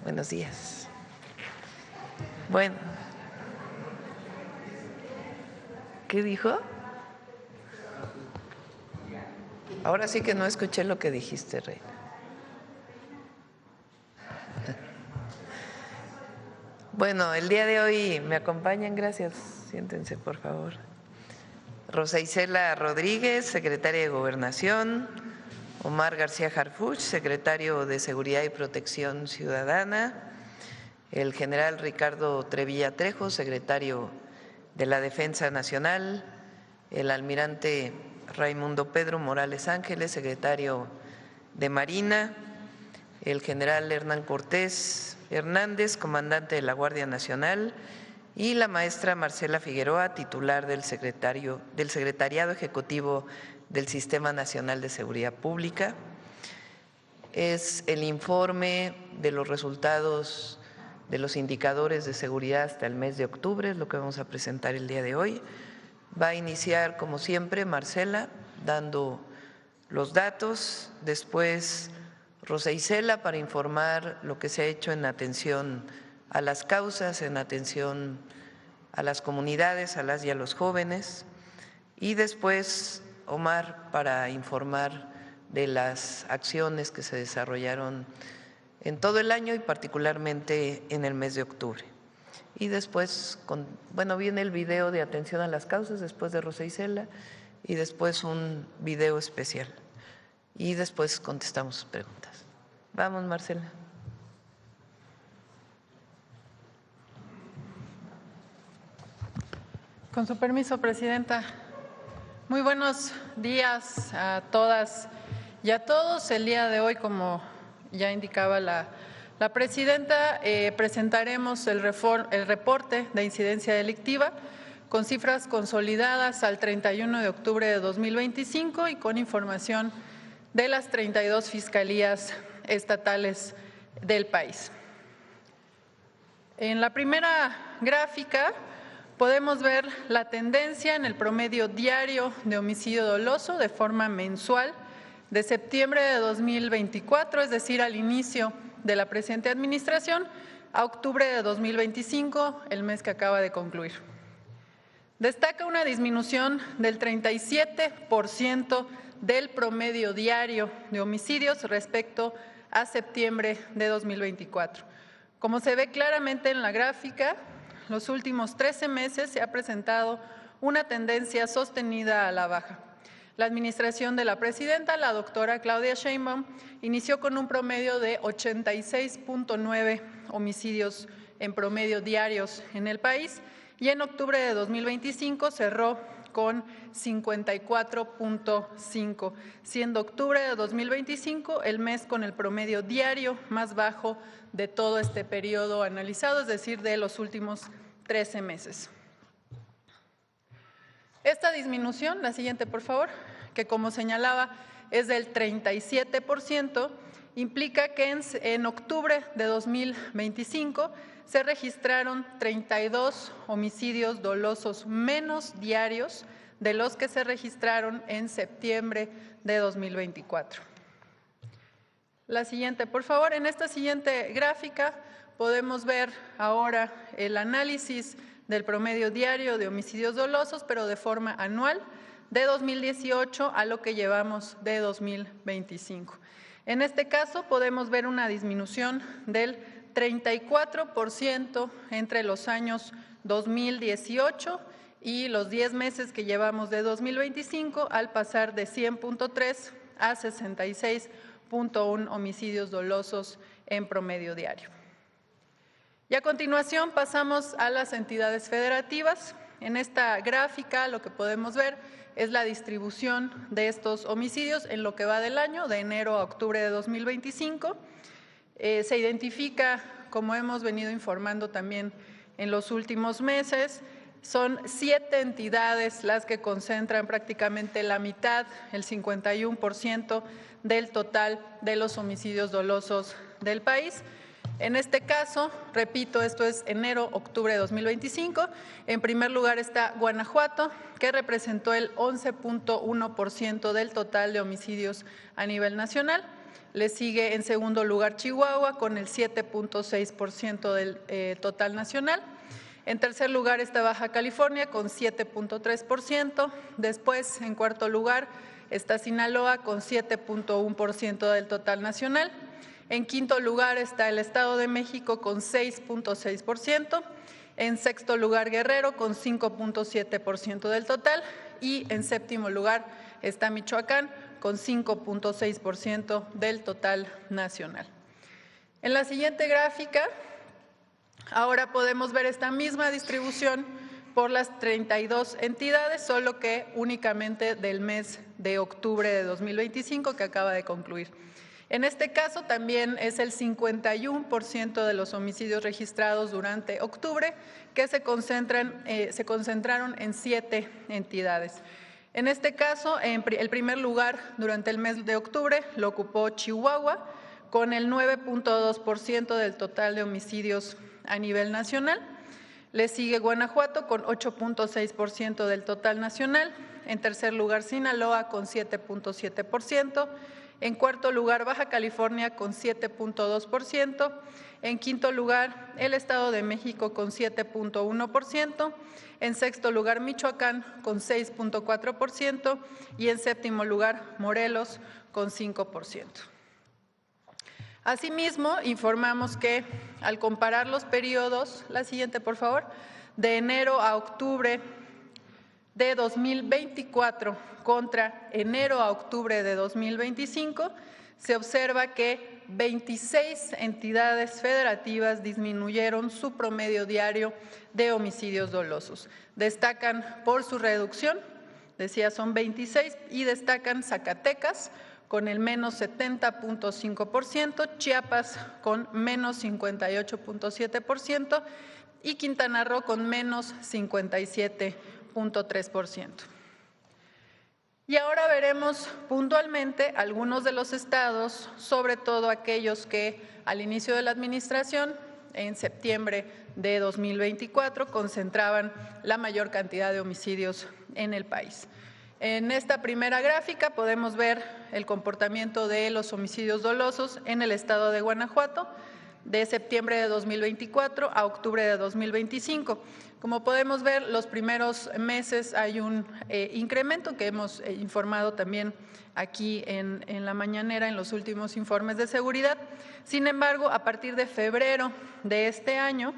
Buenos días. Bueno, ¿qué dijo? Ahora sí que no escuché lo que dijiste, Reina. Bueno, el día de hoy me acompañan, gracias, siéntense por favor. Rosa Isela Rodríguez, secretaria de Gobernación, Omar García Harfuch, secretario de Seguridad y Protección Ciudadana, el general Ricardo Trevilla Trejo, secretario de la Defensa Nacional, el almirante Raimundo Pedro Morales Ángeles, secretario de Marina, el general Hernán Cortés Hernández, comandante de la Guardia Nacional, y la maestra Marcela Figueroa, titular del Secretariado Ejecutivo del Sistema Nacional de Seguridad Pública. Es el informe de los resultados de los indicadores de seguridad hasta el mes de octubre, es lo que vamos a presentar el día de hoy. Va a iniciar, como siempre, Marcela, dando los datos, después Rosa Isela para informar lo que se ha hecho en atención a las causas, en atención a las comunidades, a las y a los jóvenes, y después Omar para informar de las acciones que se desarrollaron en todo el año y particularmente en el mes de octubre. Y después, viene el video de atención a las causas después de Rosa Isela y después un video especial. Y después contestamos sus preguntas. Vamos, Marcela. Con su permiso, Presidenta. Muy buenos días a todas y a todos. El día de hoy, como ya indicaba la Presidenta, presentaremos el reporte de incidencia delictiva con cifras consolidadas al 31 de octubre de 2025 y con información de las 32 fiscalías estatales del país. En la primera gráfica podemos ver la tendencia en el promedio diario de homicidio doloso de forma mensual de septiembre de 2024, es decir, al inicio de la presente administración, a octubre de 2025, el mes que acaba de concluir. Destaca una disminución del 37% del promedio diario de homicidios respecto a septiembre de 2024. Como se ve claramente en la gráfica, los últimos 13 meses se ha presentado una tendencia sostenida a la baja. La administración de la presidenta, la doctora Claudia Sheinbaum, inició con un promedio de 86.9 homicidios en promedio diarios en el país y en octubre de 2025 cerró con 54.5, siendo octubre de 2025 el mes con el promedio diario más bajo de todo este periodo analizado, es decir, de los últimos 13 meses. Esta disminución, la siguiente por favor, que como señalaba es del 37%, implica que en octubre de 2025 se registraron 32 homicidios dolosos menos diarios de los que se registraron en septiembre de 2024. La siguiente, por favor. En esta siguiente gráfica podemos ver ahora el análisis del promedio diario de homicidios dolosos, pero de forma anual, de 2018 a lo que llevamos de 2025. En este caso podemos ver una disminución del 34% entre los años 2018 y los 10 meses que llevamos de 2025, al pasar de 100.3 a 66.1 homicidios dolosos en promedio diario. Y a continuación pasamos a las entidades federativas. En esta gráfica lo que podemos ver es la distribución de estos homicidios en lo que va del año, de enero a octubre de 2025. Se identifica, como hemos venido informando también en los últimos meses, son 7 entidades las que concentran prácticamente la mitad, el 51% del total de los homicidios dolosos del país. En este caso, repito, esto es enero-octubre de 2025, en primer lugar está Guanajuato, que representó el 11.1% del total de homicidios a nivel nacional. Le sigue en segundo lugar Chihuahua con el 7.6% del total nacional. En tercer lugar está Baja California con 7.3%. Después, en cuarto lugar, está Sinaloa con 7.1% del total nacional. En quinto lugar está el Estado de México con 6.6%. En sexto lugar Guerrero con 5.7% del total. Y en séptimo lugar está Michoacán con 5.6% del total nacional. En la siguiente gráfica, ahora podemos ver esta misma distribución por las 32 entidades, solo que únicamente del mes de octubre de 2025 que acaba de concluir. En este caso también es el 51% de los homicidios registrados durante octubre que se concentraron en 7 entidades. En este caso, el primer lugar durante el mes de octubre lo ocupó Chihuahua con el 9.2% del total de homicidios a nivel nacional. Le sigue Guanajuato con 8.6% del total nacional. En tercer lugar, Sinaloa con 7.7%. En cuarto lugar, Baja California con 7.2%. En quinto lugar, el Estado de México con 7.1%. En sexto lugar, Michoacán con 6.4%. Y en séptimo lugar, Morelos con 5%. Asimismo, informamos que al comparar los periodos, la siguiente por favor, de enero a octubre de 2024 contra enero a octubre de 2025, se observa que 26 entidades federativas disminuyeron su promedio diario de homicidios dolosos. Destacan por su reducción, decía son 26, y destacan Zacatecas con el menos 70.5%, Chiapas con menos 58.7% y Quintana Roo con menos 57.3%. Y ahora veremos puntualmente algunos de los estados, sobre todo aquellos que al inicio de la administración, en septiembre de 2024, concentraban la mayor cantidad de homicidios en el país. En esta primera gráfica podemos ver el comportamiento de los homicidios dolosos en el estado de Guanajuato de septiembre de 2024 a octubre de 2025. Como podemos ver, los primeros meses hay un incremento que hemos informado también aquí en la mañanera en los últimos informes de seguridad. Sin embargo, a partir de febrero de este año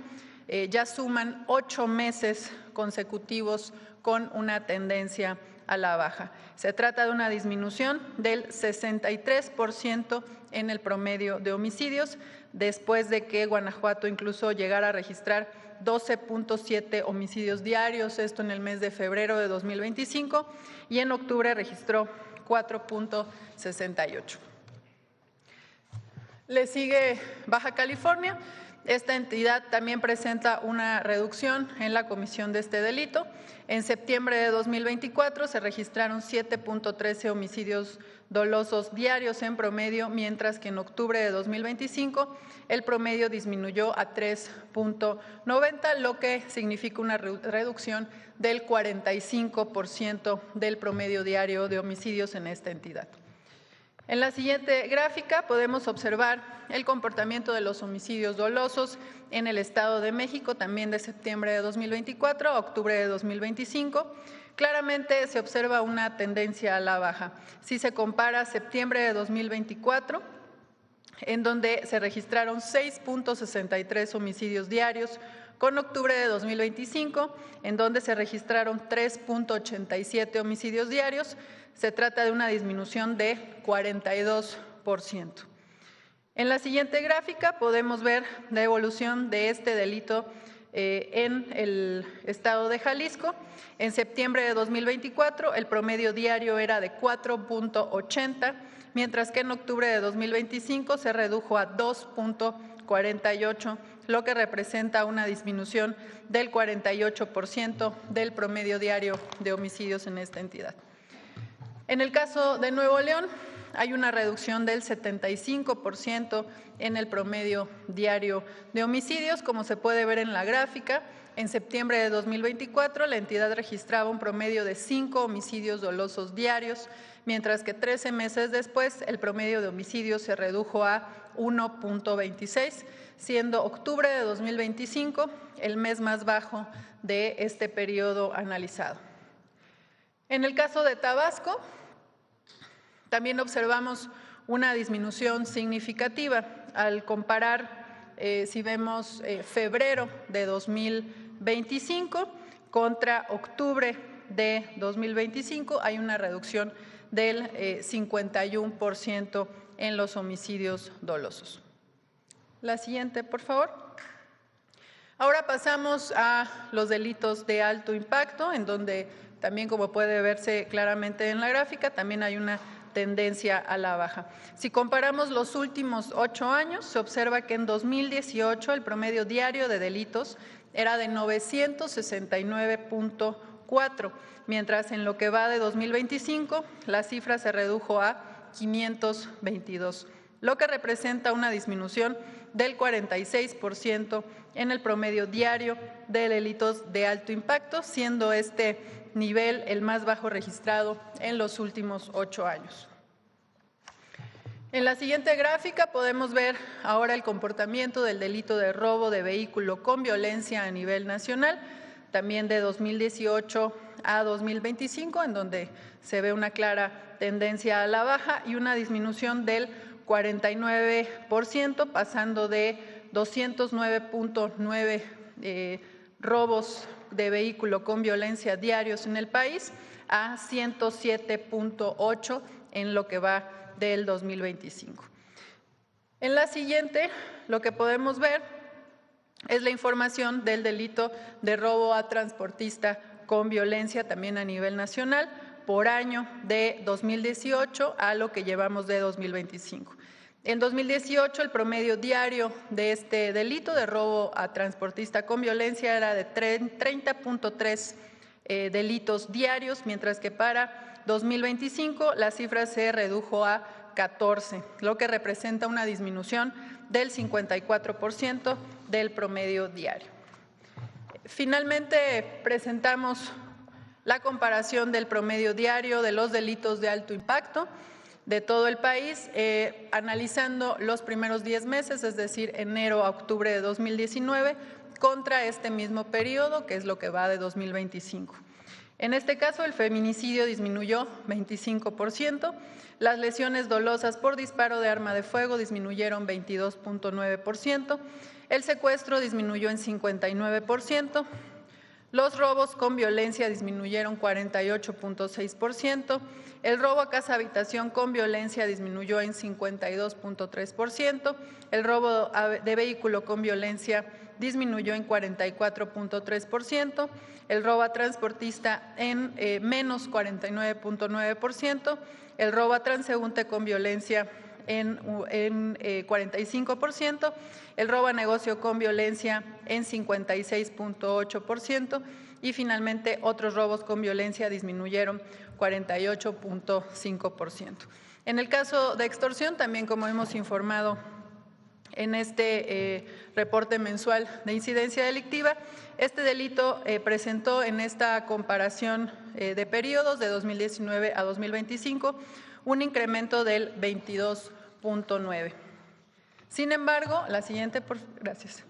ya suman 8 meses consecutivos con una tendencia a la baja. Se trata de una disminución del 63% en el promedio de homicidios, después de que Guanajuato incluso llegara a registrar 12.7 homicidios diarios, esto en el mes de febrero de 2025, y en octubre registró 4.68. Le sigue Baja California. Esta entidad también presenta una reducción en la comisión de este delito. En septiembre de 2024 se registraron 7.13 homicidios dolosos diarios en promedio, mientras que en octubre de 2025 el promedio disminuyó a 3.90, lo que significa una reducción del 45% del promedio diario de homicidios en esta entidad. En la siguiente gráfica podemos observar el comportamiento de los homicidios dolosos en el Estado de México, también de septiembre de 2024 a octubre de 2025. Claramente se observa una tendencia a la baja. Si se compara septiembre de 2024, en donde se registraron 6.63 homicidios diarios, con octubre de 2025, en donde se registraron 3.87 homicidios diarios, se trata de una disminución de 42%. En la siguiente gráfica podemos ver la evolución de este delito en el estado de Jalisco. En septiembre de 2024 el promedio diario era de 4.80, mientras que en octubre de 2025 se redujo a 2.48, lo que representa una disminución del 48% del promedio diario de homicidios en esta entidad. En el caso de Nuevo León, hay una reducción del 75% en el promedio diario de homicidios, como se puede ver en la gráfica. En septiembre de 2024, la entidad registraba un promedio de 5 homicidios dolosos diarios, mientras que 13 meses después el promedio de homicidios se redujo a 1.26, siendo octubre de 2025 el mes más bajo de este periodo analizado. En el caso de Tabasco, también observamos una disminución significativa al comparar, si vemos febrero de 2025 contra octubre de 2025, hay una reducción del 51% en los homicidios dolosos. La siguiente, por favor. Ahora pasamos a los delitos de alto impacto, en donde también, como puede verse claramente en la gráfica, también hay una tendencia a la baja. Si comparamos los últimos 8 años, se observa que en 2018 el promedio diario de delitos era de 969.4, mientras en lo que va de 2025 la cifra se redujo a 522, lo que representa una disminución del 46% en el promedio diario de delitos de alto impacto, siendo este nivel el más bajo registrado en los últimos 8 años. En la siguiente gráfica podemos ver ahora el comportamiento del delito de robo de vehículo con violencia a nivel nacional, también de 2018 a 2025, en donde se ve una clara tendencia a la baja y una disminución del 49%, pasando de 209.9 robos de vehículo con violencia diarios en el país a 107.8 en lo que va del 2025. En la siguiente, lo que podemos ver es la información del delito de robo a transportista con violencia también a nivel nacional por año de 2018 a lo que llevamos de 2025. En 2018 el promedio diario de este delito de robo a transportista con violencia era de 30.3 delitos diarios, mientras que para 2025 la cifra se redujo a 14, lo que representa una disminución del 54% del promedio diario. Finalmente presentamos la comparación del promedio diario de los delitos de alto impacto de todo el país, analizando los primeros 10 meses, es decir, enero a octubre de 2019, contra este mismo periodo, que es lo que va de 2025. En este caso, el feminicidio disminuyó 25%, las lesiones dolosas por disparo de arma de fuego disminuyeron 22.9%, el secuestro disminuyó en 59%, los robos con violencia disminuyeron 48.6%, el robo a casa habitación con violencia disminuyó en 52.3%, el robo de vehículo con violencia disminuyó en 44.3%, el robo a transportista en menos 49.9%, el robo a transeúnte con violencia en 45%, el robo a negocio con violencia en 56.8% y finalmente otros robos con violencia disminuyeron 48.5%. En el caso de extorsión, también como hemos informado en este reporte mensual de incidencia delictiva, este delito presentó en esta comparación de periodos de 2019 a 2025 un incremento del 22.9. Sin embargo, gracias.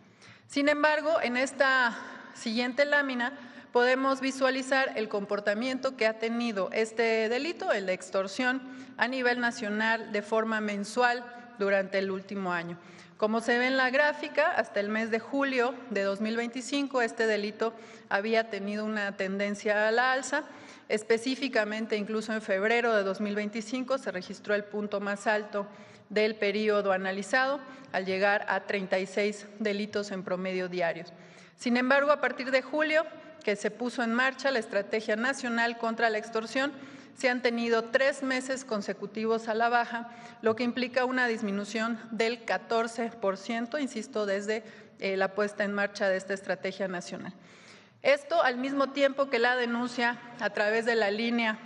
Sin embargo, en esta siguiente lámina podemos visualizar el comportamiento que ha tenido este delito, el de extorsión, a nivel nacional de forma mensual durante el último año. Como se ve en la gráfica, hasta el mes de julio de 2025, este delito había tenido una tendencia a la alza. Específicamente, incluso en febrero de 2025, se registró el punto más alto del periodo analizado, al llegar a 36 delitos en promedio diarios. Sin embargo, a partir de julio, que se puso en marcha la Estrategia Nacional contra la Extorsión, se han tenido 3 meses consecutivos a la baja, lo que implica una disminución del 14%, insisto, desde la puesta en marcha de esta estrategia nacional. Esto al mismo tiempo que la denuncia a través de la línea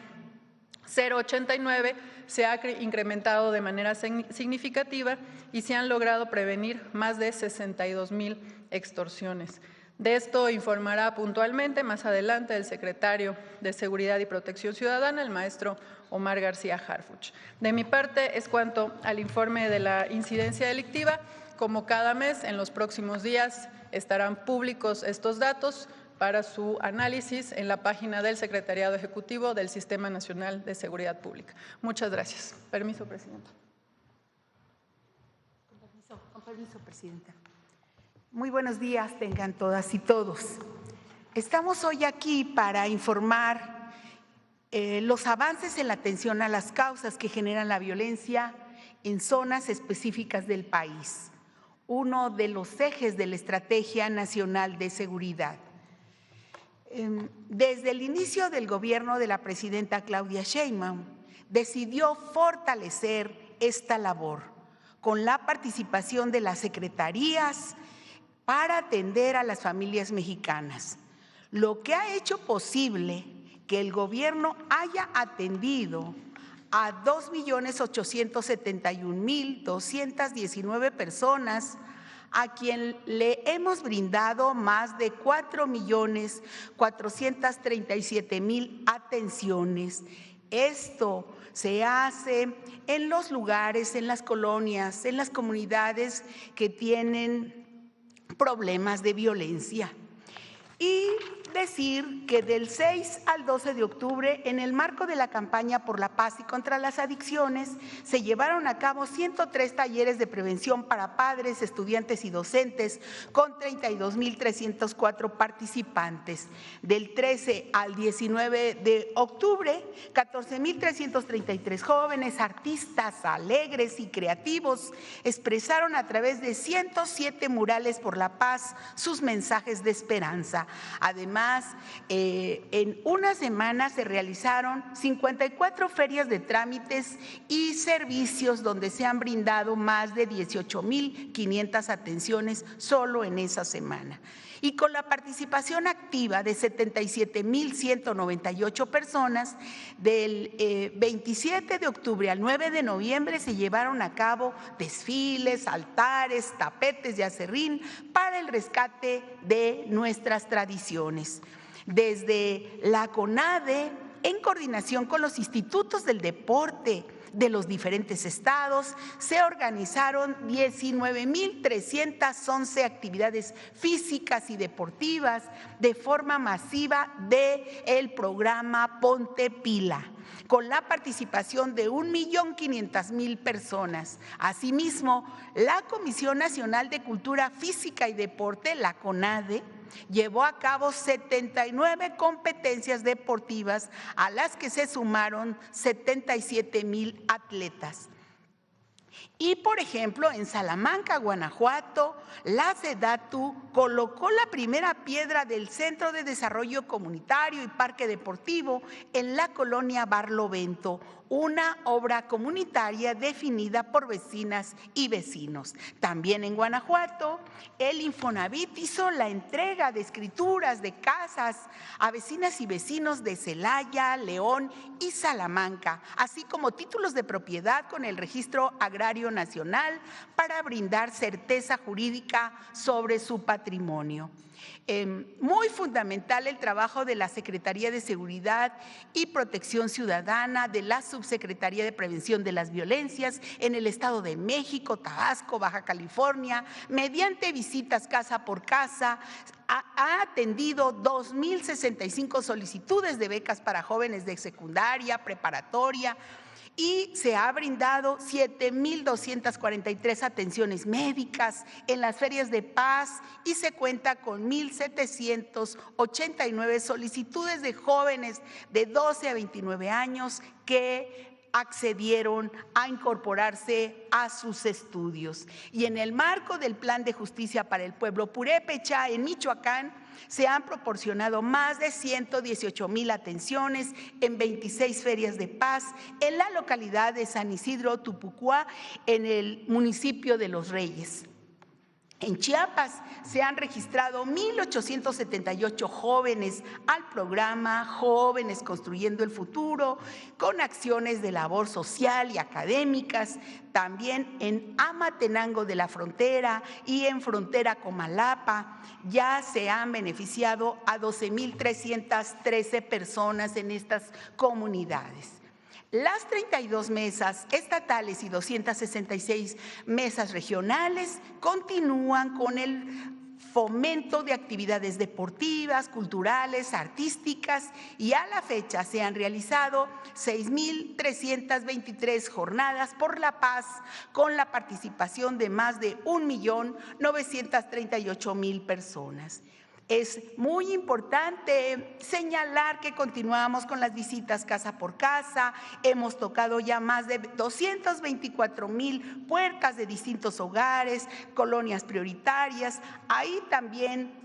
089 se ha incrementado de manera significativa y se han logrado prevenir más de 62,000 extorsiones. De esto informará puntualmente más adelante el secretario de Seguridad y Protección Ciudadana, el maestro Omar García Harfuch. De mi parte es cuanto al informe de la incidencia delictiva. Como cada mes, en los próximos días estarán públicos estos datos para su análisis en la página del Secretariado Ejecutivo del Sistema Nacional de Seguridad Pública. Muchas gracias. Permiso, Presidenta. Con permiso, Presidenta. Muy buenos días tengan todas y todos. Estamos hoy aquí para informar los avances en la atención a las causas que generan la violencia en zonas específicas del país, uno de los ejes de la Estrategia Nacional de Seguridad. Desde el inicio del gobierno de la presidenta Claudia Sheinbaum, decidió fortalecer esta labor con la participación de las secretarías para atender a las familias mexicanas, lo que ha hecho posible que el gobierno haya atendido a 2,871,219 personas a quien le hemos brindado más de 4,437,000 atenciones. Esto se hace en los lugares, en las colonias, en las comunidades que tienen problemas de violencia. Y decir que del 6 al 12 de octubre, en el marco de la campaña por la paz y contra las adicciones, se llevaron a cabo 103 talleres de prevención para padres, estudiantes y docentes con 32,304 participantes. Del 13 al 19 de octubre, 14,333 jóvenes, artistas alegres y creativos expresaron a través de 107 murales por la paz sus mensajes de esperanza. Además, en una semana se realizaron 54 ferias de trámites y servicios donde se han brindado más de 18,500 atenciones solo en esa semana. Y con la participación activa de 77,198 personas, del 27 de octubre al 9 de noviembre se llevaron a cabo desfiles, altares, tapetes de acerrín para el rescate de nuestras tradiciones. Desde la CONADE, en coordinación con los institutos del deporte de los diferentes estados, se organizaron 19,311 actividades físicas y deportivas de forma masiva del programa Ponte Pila, con la participación de 1,500,000 personas. Asimismo, la Comisión Nacional de Cultura Física y Deporte, la CONADE, llevó a cabo 79 competencias deportivas a las que se sumaron 77,000 atletas. Y, por ejemplo, en Salamanca, Guanajuato, la SEDATU colocó la primera piedra del Centro de Desarrollo Comunitario y Parque Deportivo en la colonia Barlovento, una obra comunitaria definida por vecinas y vecinos. También en Guanajuato, el Infonavit hizo la entrega de escrituras de casas a vecinas y vecinos de Celaya, León y Salamanca, así como títulos de propiedad con el Registro Agrario Nacional para brindar certeza jurídica sobre su patrimonio. Muy fundamental el trabajo de la Secretaría de Seguridad y Protección Ciudadana, de la Subsecretaría de Prevención de las Violencias en el Estado de México, Tabasco, Baja California, mediante visitas casa por casa. Ha atendido 2,065 solicitudes de becas para jóvenes de secundaria, preparatoria, y se ha brindado 7,243 atenciones médicas en las ferias de paz y se cuenta con 1,789 solicitudes de jóvenes de 12 a 29 años que accedieron a incorporarse a sus estudios. Y en el marco del Plan de Justicia para el Pueblo Purépecha, en Michoacán, se han proporcionado más de 118,000 atenciones en 26 ferias de paz en la localidad de San Isidro Tupucuá, en el municipio de Los Reyes. En Chiapas se han registrado 1,878 jóvenes al programa Jóvenes Construyendo el Futuro, con acciones de labor social y académicas. También en Amatenango de la Frontera y en Frontera Comalapa ya se han beneficiado a 12,313 personas en estas comunidades. Las 32 mesas estatales y 266 mesas regionales continúan con el fomento de actividades deportivas, culturales, artísticas, y a la fecha se han realizado 6,323 jornadas por la paz, con la participación de más de 1,938,000 personas. Es muy importante señalar que continuamos con las visitas casa por casa. Hemos tocado ya más de 224,000 puertas de distintos hogares, colonias prioritarias. Ahí también,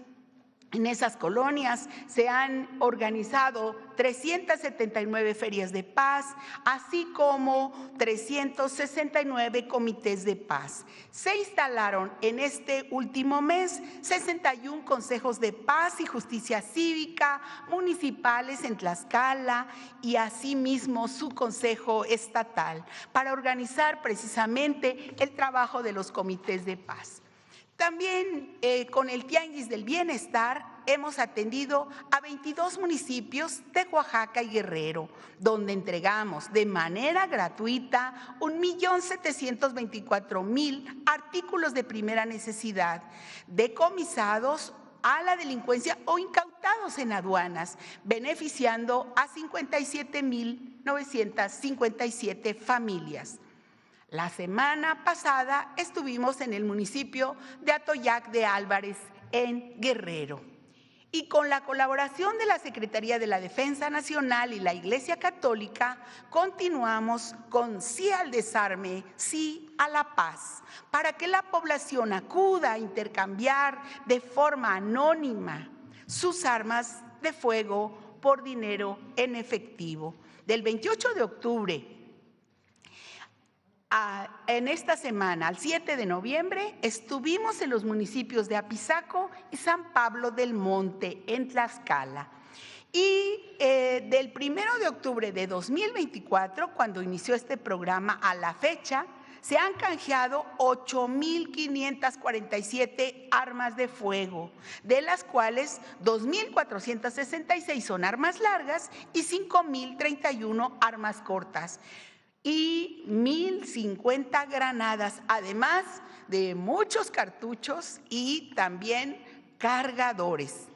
en esas colonias, se han organizado 379 ferias de paz, así como 369 comités de paz. Se instalaron en este último mes 61 consejos de paz y justicia cívica municipales en Tlaxcala y asimismo su consejo estatal para organizar precisamente el trabajo de los comités de paz. También con el Tianguis del Bienestar hemos atendido a 22 municipios de Oaxaca y Guerrero, donde entregamos de manera gratuita 1,724,000 artículos de primera necesidad, decomisados a la delincuencia o incautados en aduanas, beneficiando a 57,957 familias. La semana pasada estuvimos en el municipio de Atoyac de Álvarez, en Guerrero. Y con la colaboración de la Secretaría de la Defensa Nacional y la Iglesia Católica, continuamos con Sí al Desarme, Sí a la Paz, para que la población acuda a intercambiar de forma anónima sus armas de fuego por dinero en efectivo. Del 28 de octubre en esta semana, al 7 de noviembre, estuvimos en los municipios de Apizaco y San Pablo del Monte, en Tlaxcala. Y del 1 de octubre de 2024, cuando inició este programa, a la fecha, se han canjeado 8,547 armas de fuego, de las cuales 2,466 son armas largas y 5,031 armas cortas, y 1,050 granadas, además de muchos cartuchos y también cargadores.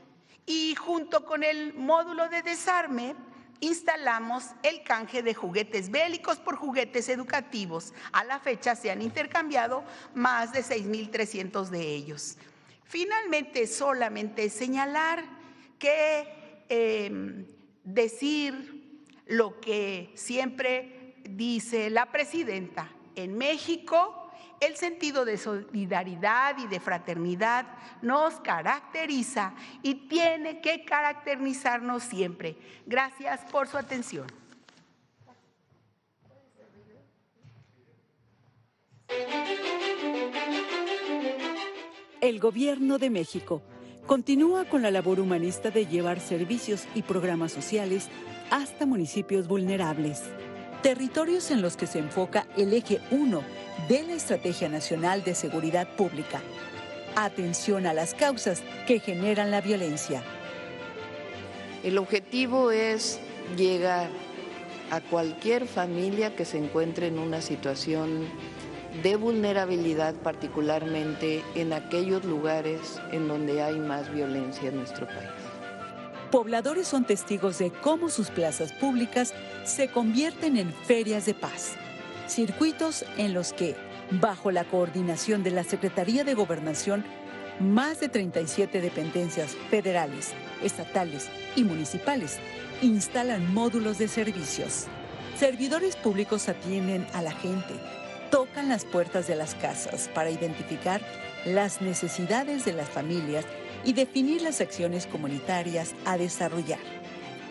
Y junto con el módulo de desarme, instalamos el canje de juguetes bélicos por juguetes educativos. A la fecha se han intercambiado más de 6,300 de ellos. Finalmente, solamente señalar que decir lo que siempre dice la presidenta: en México el sentido de solidaridad y de fraternidad nos caracteriza y tiene que caracterizarnos siempre. Gracias por su atención. El Gobierno de México continúa con la labor humanista de llevar servicios y programas sociales hasta municipios vulnerables, territorios en los que se enfoca el eje 1 de la Estrategia Nacional de Seguridad Pública. Atención a las causas que generan la violencia. El objetivo es llegar a cualquier familia que se encuentre en una situación de vulnerabilidad, particularmente en aquellos lugares en donde hay más violencia en nuestro país. Pobladores son testigos de cómo sus plazas públicas se convierten en ferias de paz, circuitos en los que, bajo la coordinación de la Secretaría de Gobernación, más de 37 dependencias federales, estatales y municipales instalan módulos de servicios. Servidores públicos atienden a la gente, tocan las puertas de las casas para identificar las necesidades de las familias y definir las acciones comunitarias a desarrollar.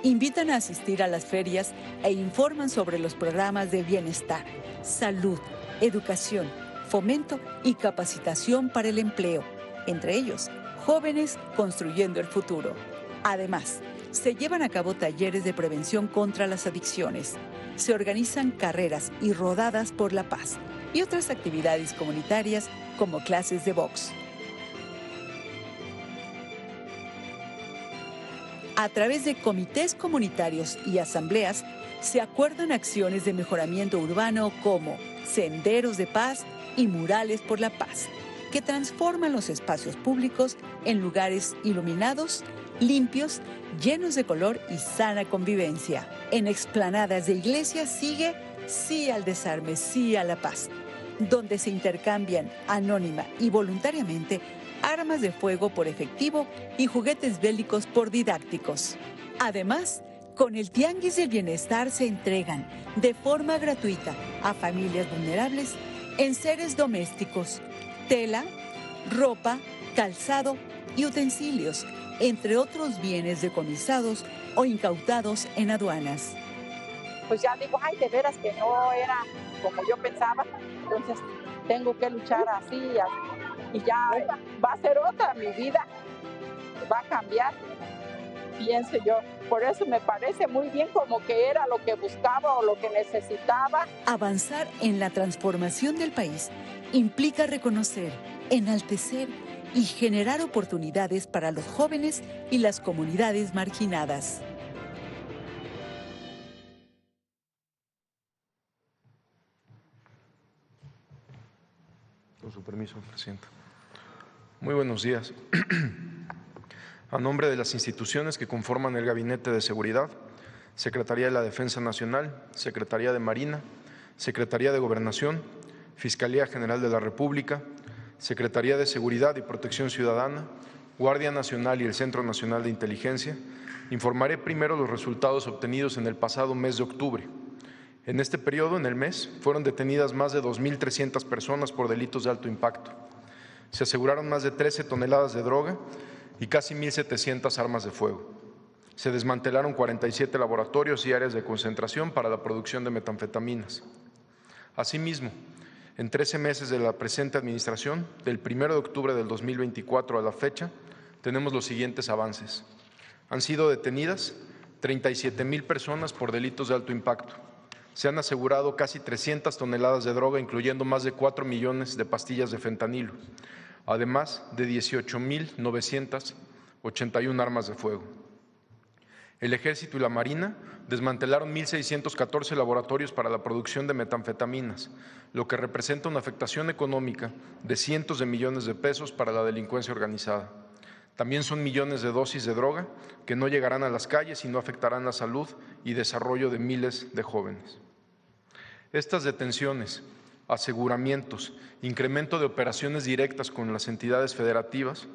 Invitan a asistir a las ferias e informan sobre los programas de bienestar, salud, educación, fomento y capacitación para el empleo. entre ellos, Jóvenes Construyendo el Futuro. Además, se llevan a cabo talleres de prevención contra las adicciones, se organizan carreras y rodadas por la paz y otras actividades comunitarias como clases de box. A través de comités comunitarios y asambleas, se acuerdan acciones de mejoramiento urbano como senderos de paz y murales por la paz, que transforman los espacios públicos en lugares iluminados, limpios, llenos de color y sana convivencia. En explanadas de iglesias sigue Sí al Desarme, Sí a la Paz, donde se intercambian anónima y voluntariamente armas de fuego por efectivo y juguetes bélicos por didácticos. Además, con el Tianguis del Bienestar se entregan de forma gratuita a familias vulnerables enseres domésticos, tela, ropa, calzado y utensilios, entre otros bienes decomisados o incautados en aduanas. Pues ya digo, ay, de veras que no era como yo pensaba, entonces tengo que luchar así y ya va a ser otra mi vida, va a cambiar, pienso yo. Por eso me parece muy bien como que era lo que buscaba o lo que necesitaba. Avanzar en la transformación del país implica reconocer, enaltecer y generar oportunidades para los jóvenes y las comunidades marginadas. Con su permiso, Presidenta. Muy buenos días. A nombre de las instituciones que conforman el Gabinete de Seguridad, Secretaría de la Defensa Nacional, Secretaría de Marina, Secretaría de Gobernación, Fiscalía General de la República, Secretaría de Seguridad y Protección Ciudadana, Guardia Nacional y el Centro Nacional de Inteligencia, informaré primero los resultados obtenidos en el pasado mes de octubre. En este periodo, en el mes, fueron detenidas más de 2.300 personas por delitos de alto impacto. Se aseguraron más de 13 toneladas de droga y casi 1.700 armas de fuego. Se desmantelaron 47 laboratorios y áreas de concentración para la producción de metanfetaminas. Asimismo, en 13 meses de la presente administración, del 1 de octubre del 2024 a la fecha, tenemos los siguientes avances. Han sido detenidas 37,000 personas por delitos de alto impacto. Se han asegurado casi 300 toneladas de droga, incluyendo más de 4 millones de pastillas de fentanilo, además de 18,981 armas de fuego. El Ejército y la Marina desmantelaron 1.614 laboratorios para la producción de metanfetaminas, lo que representa una afectación económica de cientos de millones de pesos para la delincuencia organizada. También son millones de dosis de droga que no llegarán a las calles y no afectarán la salud y desarrollo de miles de jóvenes. Estas detenciones, aseguramientos, incremento de operaciones directas con las entidades federativas,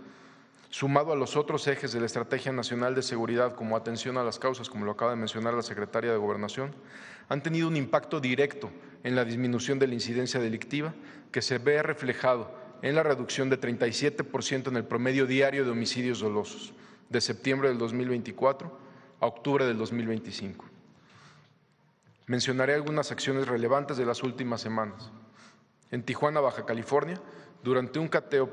sumado a los otros ejes de la Estrategia Nacional de Seguridad, como atención a las causas, como lo acaba de mencionar la Secretaria de Gobernación, han tenido un impacto directo en la disminución de la incidencia delictiva, que se ve reflejado en la reducción de 37% en el promedio diario de homicidios dolosos, de septiembre del 2024 a octubre del 2025. Mencionaré algunas acciones relevantes de las últimas semanas. En Tijuana, Baja California, durante un cateo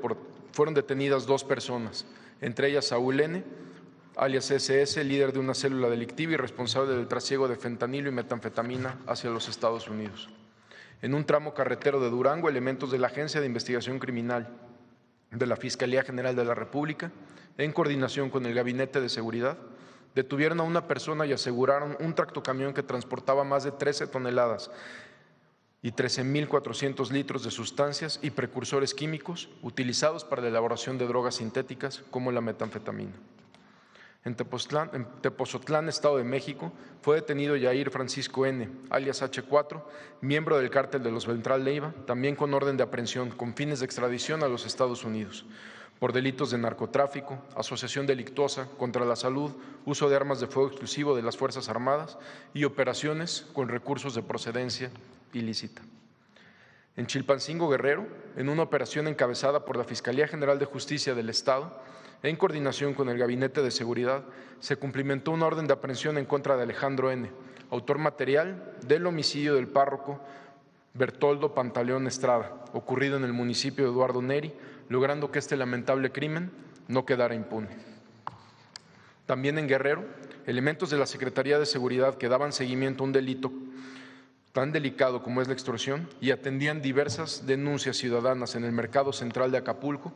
fueron detenidas 2 personas, entre ellas Saúl N., alias SS, líder de una célula delictiva y responsable del trasiego de fentanilo y metanfetamina hacia los Estados Unidos. En un tramo carretero de Durango, elementos de la Agencia de Investigación Criminal de la Fiscalía General de la República, en coordinación con el Gabinete de Seguridad, detuvieron a una persona y aseguraron un tractocamión que transportaba más de 13 toneladas y 13,400 litros de sustancias y precursores químicos utilizados para la elaboración de drogas sintéticas como la metanfetamina. En Tepozotlán, Estado de México, fue detenido Yair Francisco N., alias H4, miembro del cártel de los Beltrán Leiva, también con orden de aprehensión con fines de extradición a los Estados Unidos, por delitos de narcotráfico, asociación delictuosa contra la salud, uso de armas de fuego exclusivo de las Fuerzas Armadas y operaciones con recursos de procedencia ilícita. En Chilpancingo, Guerrero, en una operación encabezada por la Fiscalía General de Justicia del Estado, en coordinación con el Gabinete de Seguridad, se cumplimentó una orden de aprehensión en contra de Alejandro N., autor material del homicidio del párroco Bertoldo Pantaleón Estrada, ocurrido en el municipio de Eduardo Neri, logrando que este lamentable crimen no quedara impune. También en Guerrero, elementos de la Secretaría de Seguridad que daban seguimiento a un delito tan delicado como es la extorsión y atendían diversas denuncias ciudadanas en el mercado central de Acapulco,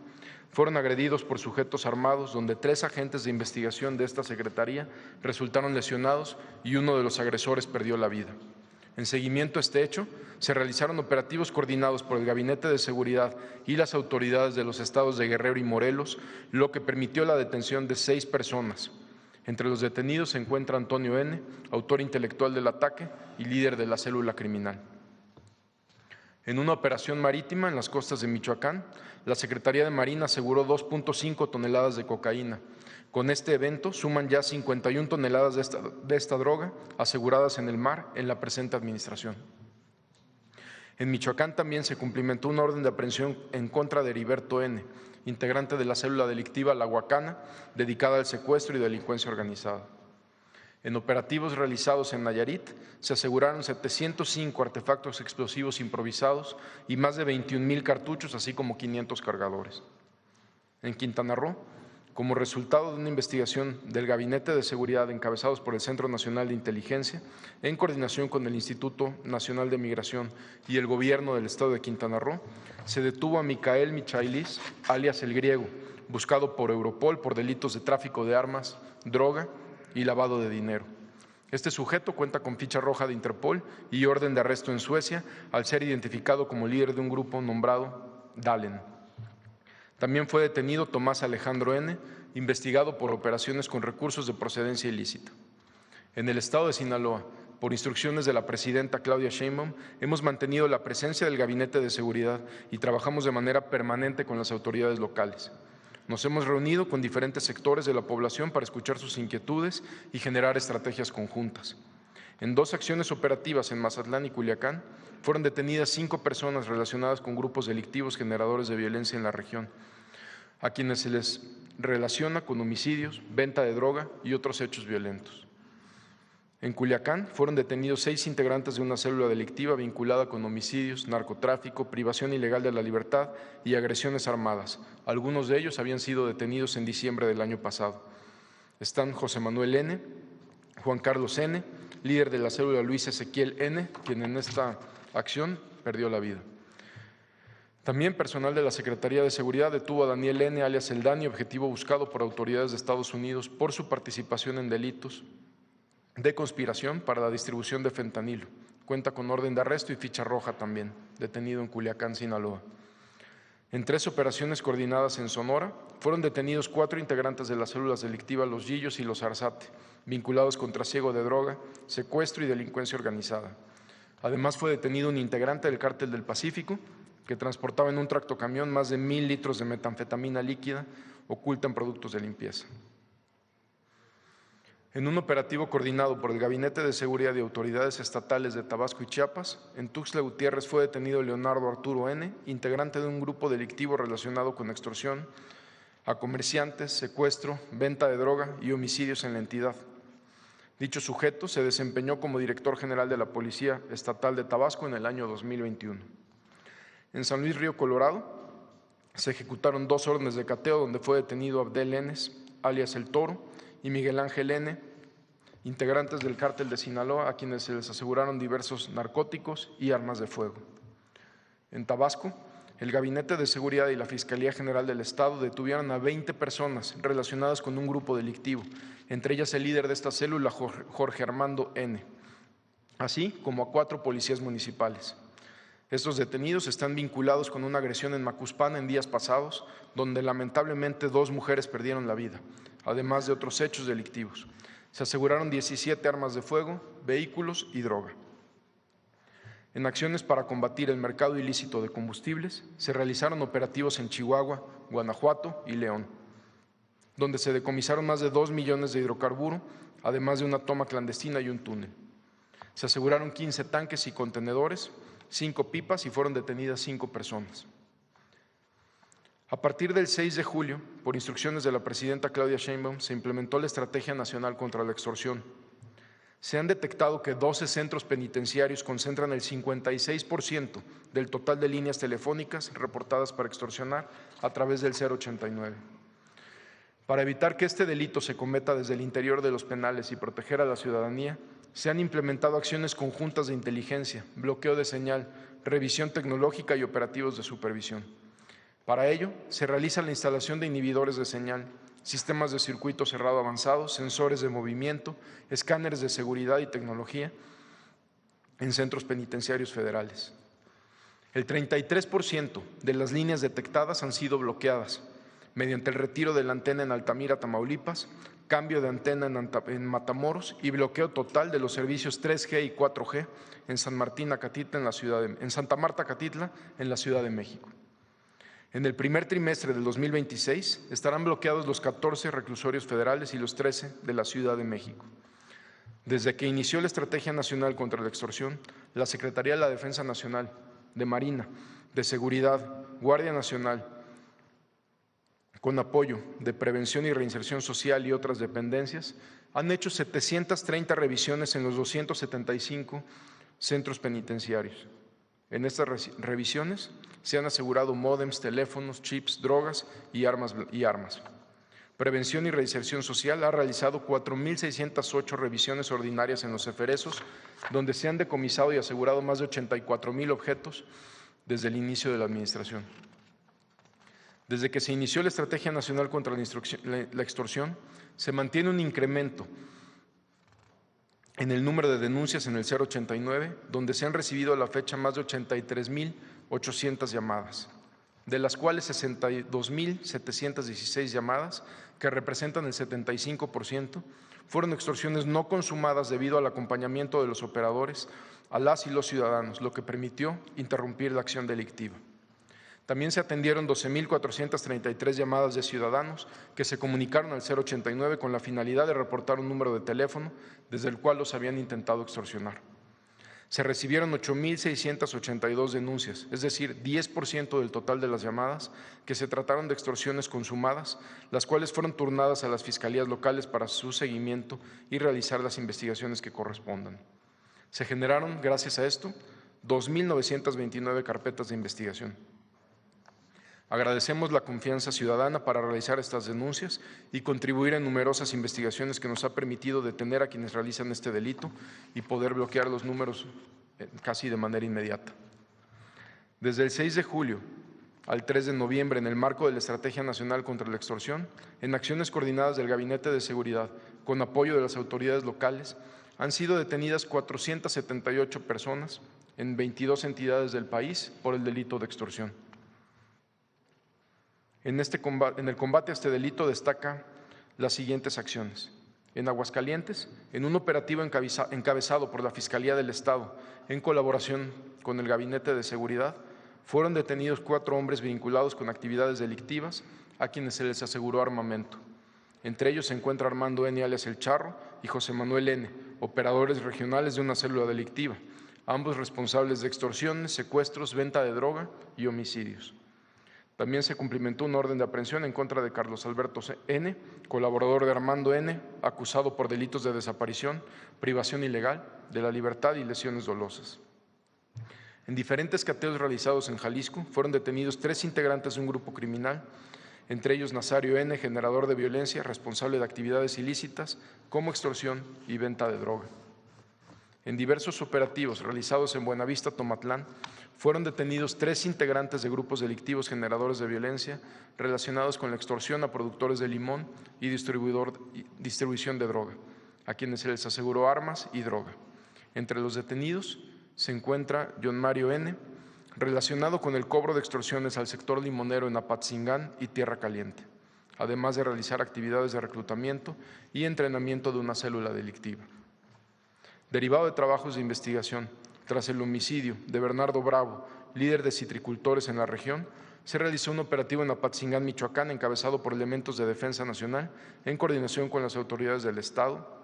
fueron agredidos por sujetos armados, donde 3 agentes de investigación de esta secretaría resultaron lesionados y uno de los agresores perdió la vida. En seguimiento a este hecho, se realizaron operativos coordinados por el Gabinete de Seguridad y las autoridades de los estados de Guerrero y Morelos, lo que permitió la detención de 6 personas. Entre los detenidos se encuentra Antonio N., autor intelectual del ataque y líder de la célula criminal. En una operación marítima en las costas de Michoacán, la Secretaría de Marina aseguró 2.5 toneladas de cocaína. Con este evento suman ya 51 toneladas de esta droga aseguradas en el mar en la presente administración. En Michoacán también se cumplimentó una orden de aprehensión en contra de Heriberto N., integrante de la célula delictiva La Huacana, dedicada al secuestro y delincuencia organizada. En operativos realizados en Nayarit, se aseguraron 705 artefactos explosivos improvisados y más de 21,000 cartuchos, así como 500 cargadores. En Quintana Roo, como resultado de una investigación del Gabinete de Seguridad encabezados por el Centro Nacional de Inteligencia, en coordinación con el Instituto Nacional de Migración y el Gobierno del Estado de Quintana Roo, se detuvo a Micael Michailis, alias El Griego, buscado por Europol por delitos de tráfico de armas, droga y lavado de dinero. Este sujeto cuenta con ficha roja de Interpol y orden de arresto en Suecia al ser identificado como líder de un grupo nombrado Dalen. También fue detenido Tomás Alejandro N., investigado por operaciones con recursos de procedencia ilícita. En el estado de Sinaloa, por instrucciones de la presidenta Claudia Sheinbaum, hemos mantenido la presencia del Gabinete de Seguridad y trabajamos de manera permanente con las autoridades locales. Nos hemos reunido con diferentes sectores de la población para escuchar sus inquietudes y generar estrategias conjuntas. En 2 acciones operativas en Mazatlán y Culiacán, fueron detenidas 5 personas relacionadas con grupos delictivos generadores de violencia en la región, a quienes se les relaciona con homicidios, venta de droga y otros hechos violentos. En Culiacán fueron detenidos 6 integrantes de una célula delictiva vinculada con homicidios, narcotráfico, privación ilegal de la libertad y agresiones armadas. Algunos de ellos habían sido detenidos en diciembre del año pasado. Están José Manuel N., Juan Carlos N., líder de la célula Luis Ezequiel N., quien en esta acción perdió la vida. También personal de la Secretaría de Seguridad detuvo a Daniel N., alias El Dani, objetivo buscado por autoridades de Estados Unidos por su participación en delitos de conspiración para la distribución de fentanilo. Cuenta con orden de arresto y ficha roja también, detenido en Culiacán, Sinaloa. En 3 operaciones coordinadas en Sonora, fueron detenidos 4 integrantes de las células delictivas Los Yillos y Los Arzate, vinculados con trasiego de droga, secuestro y delincuencia organizada. Además, fue detenido un integrante del Cártel del Pacífico, que transportaba en un tractocamión más de 1,000 litros de metanfetamina líquida oculta en productos de limpieza. En un operativo coordinado por el Gabinete de Seguridad y autoridades estatales de Tabasco y Chiapas, en Tuxtla Gutiérrez fue detenido Leonardo Arturo N., integrante de un grupo delictivo relacionado con extorsión a comerciantes, secuestro, venta de droga y homicidios en la entidad. Dicho sujeto se desempeñó como director general de la Policía Estatal de Tabasco en el año 2021. En San Luis Río Colorado se ejecutaron 2 órdenes de cateo donde fue detenido Abdel N., alias El Toro, y Miguel Ángel N., integrantes del Cártel de Sinaloa, a quienes se les aseguraron diversos narcóticos y armas de fuego. En Tabasco, el Gabinete de Seguridad y la Fiscalía General del Estado detuvieron a 20 personas relacionadas con un grupo delictivo, entre ellas el líder de esta célula, Jorge Armando N., así como a 4 policías municipales. Estos detenidos están vinculados con una agresión en Macuspana en días pasados, donde lamentablemente 2 mujeres perdieron la vida, además de otros hechos delictivos. Se aseguraron 17 armas de fuego, vehículos y droga. En acciones para combatir el mercado ilícito de combustibles, se realizaron operativos en Chihuahua, Guanajuato y León, donde se decomisaron más de 2 millones de hidrocarburo, además de una toma clandestina y un túnel. Se aseguraron 15 tanques y contenedores, 5 pipas y fueron detenidas 5 personas. A partir del 6 de julio, por instrucciones de la presidenta Claudia Sheinbaum, se implementó la Estrategia Nacional contra la Extorsión. Se han detectado que 12 centros penitenciarios concentran el 56% del total de líneas telefónicas reportadas para extorsionar a través del 089. Para evitar que este delito se cometa desde el interior de los penales y proteger a la ciudadanía, se han implementado acciones conjuntas de inteligencia, bloqueo de señal, revisión tecnológica y operativos de supervisión. Para ello, se realiza la instalación de inhibidores de señal, sistemas de circuito cerrado avanzados, sensores de movimiento, escáneres de seguridad y tecnología en centros penitenciarios federales. El 33% de las líneas detectadas han sido bloqueadas mediante el retiro de la antena en Altamira, Tamaulipas, cambio de antena en Matamoros y bloqueo total de los servicios 3G y 4G en Santa Marta, Catitla, en la Ciudad de México. En el primer trimestre del 2026 estarán bloqueados los 14 reclusorios federales y los 13 de la Ciudad de México. Desde que inició la Estrategia Nacional contra la Extorsión, la Secretaría de la Defensa Nacional, de Marina, de Seguridad, Guardia Nacional, con apoyo de Prevención y Reinserción Social y otras dependencias, han hecho 730 revisiones en los 275 centros penitenciarios. En estas revisiones se han asegurado módems, teléfonos, chips, drogas y armas. Prevención y Reinserción Social ha realizado 4.608 revisiones ordinarias en los eferesos, donde se han decomisado y asegurado más de 84,000 objetos desde el inicio de la administración. Desde que se inició la Estrategia Nacional contra la Extorsión, se mantiene un incremento en el número de denuncias en el 089, donde se han recibido a la fecha más de 83,800 llamadas, de las cuales 62,716 llamadas, que representan el 75%, fueron extorsiones no consumadas debido al acompañamiento de los operadores a las y los ciudadanos, lo que permitió interrumpir la acción delictiva. También se atendieron 12,433 llamadas de ciudadanos que se comunicaron al 089 con la finalidad de reportar un número de teléfono desde el cual los habían intentado extorsionar. Se recibieron 8,682 denuncias, es decir, 10% del total de las llamadas que se trataron de extorsiones consumadas, las cuales fueron turnadas a las fiscalías locales para su seguimiento y realizar las investigaciones que correspondan. Se generaron, gracias a esto, 2,929 carpetas de investigación. Agradecemos la confianza ciudadana para realizar estas denuncias y contribuir en numerosas investigaciones que nos ha permitido detener a quienes realizan este delito y poder bloquear los números casi de manera inmediata. Desde el 6 de julio al 3 de noviembre, en el marco de la Estrategia Nacional contra la Extorsión, en acciones coordinadas del Gabinete de Seguridad, con apoyo de las autoridades locales, han sido detenidas 478 personas en 22 entidades del país por el delito de extorsión. En el combate a este delito destaca las siguientes acciones. En Aguascalientes, en un operativo encabezado por la Fiscalía del Estado, en colaboración con el Gabinete de Seguridad, fueron detenidos 4 hombres vinculados con actividades delictivas a quienes se les aseguró armamento. Entre ellos se encuentra Armando N. alias El Charro y José Manuel N., operadores regionales de una célula delictiva, ambos responsables de extorsiones, secuestros, venta de droga y homicidios. También se cumplimentó una orden de aprehensión en contra de Carlos Alberto N., colaborador de Armando N., acusado por delitos de desaparición, privación ilegal de la libertad y lesiones dolosas. En diferentes cateos realizados en Jalisco fueron detenidos 3 integrantes de un grupo criminal, entre ellos Nazario N., generador de violencia, responsable de actividades ilícitas como extorsión y venta de droga. En diversos operativos realizados en Buenavista, Tomatlán, fueron detenidos 3 integrantes de grupos delictivos generadores de violencia relacionados con la extorsión a productores de limón y distribución de droga, a quienes se les aseguró armas y droga. Entre los detenidos se encuentra John Mario N., relacionado con el cobro de extorsiones al sector limonero en Apatzingán y Tierra Caliente, además de realizar actividades de reclutamiento y entrenamiento de una célula delictiva. Derivado de trabajos de investigación, tras el homicidio de Bernardo Bravo, líder de citricultores en la región, se realizó un operativo en Apatzingán, Michoacán, encabezado por elementos de Defensa Nacional, en coordinación con las autoridades del Estado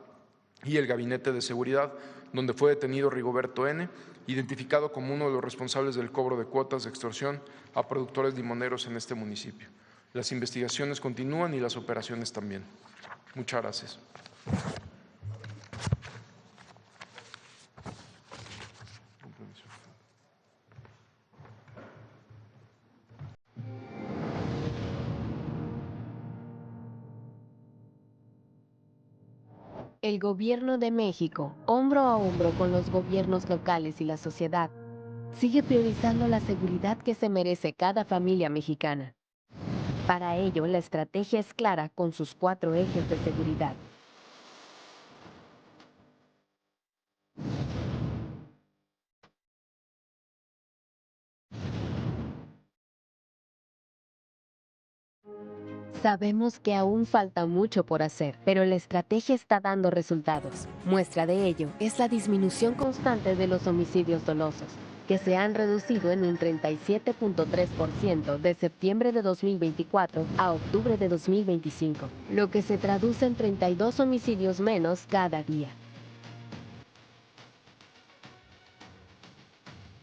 y el Gabinete de Seguridad, donde fue detenido Rigoberto N., identificado como uno de los responsables del cobro de cuotas de extorsión a productores limoneros en este municipio. Las investigaciones continúan y las operaciones también. Muchas gracias. El Gobierno de México, hombro a hombro con los gobiernos locales y la sociedad, sigue priorizando la seguridad que se merece cada familia mexicana. Para ello, la estrategia es clara con sus 4 ejes de seguridad. Sabemos que aún falta mucho por hacer, pero la estrategia está dando resultados. Muestra de ello es la disminución constante de los homicidios dolosos, que se han reducido en un 37.3% de septiembre de 2024 a octubre de 2025, lo que se traduce en 32 homicidios menos cada día.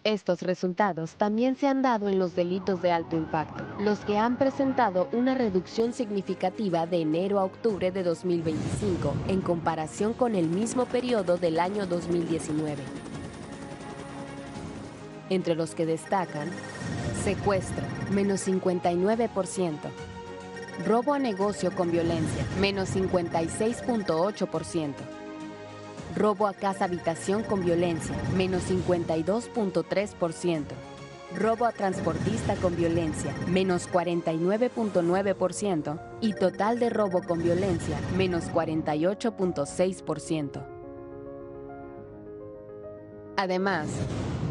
Estos resultados también se han dado en los delitos de alto impacto, los que han presentado una reducción significativa de enero a octubre de 2025 en comparación con el mismo periodo del año 2019. Entre los que destacan: secuestro, menos 59%, robo a negocio con violencia, menos 56.8%, robo a casa-habitación con violencia, menos 52.3%. Robo a transportista con violencia, menos 49.9%. Y total de robo con violencia, menos 48.6%. Además,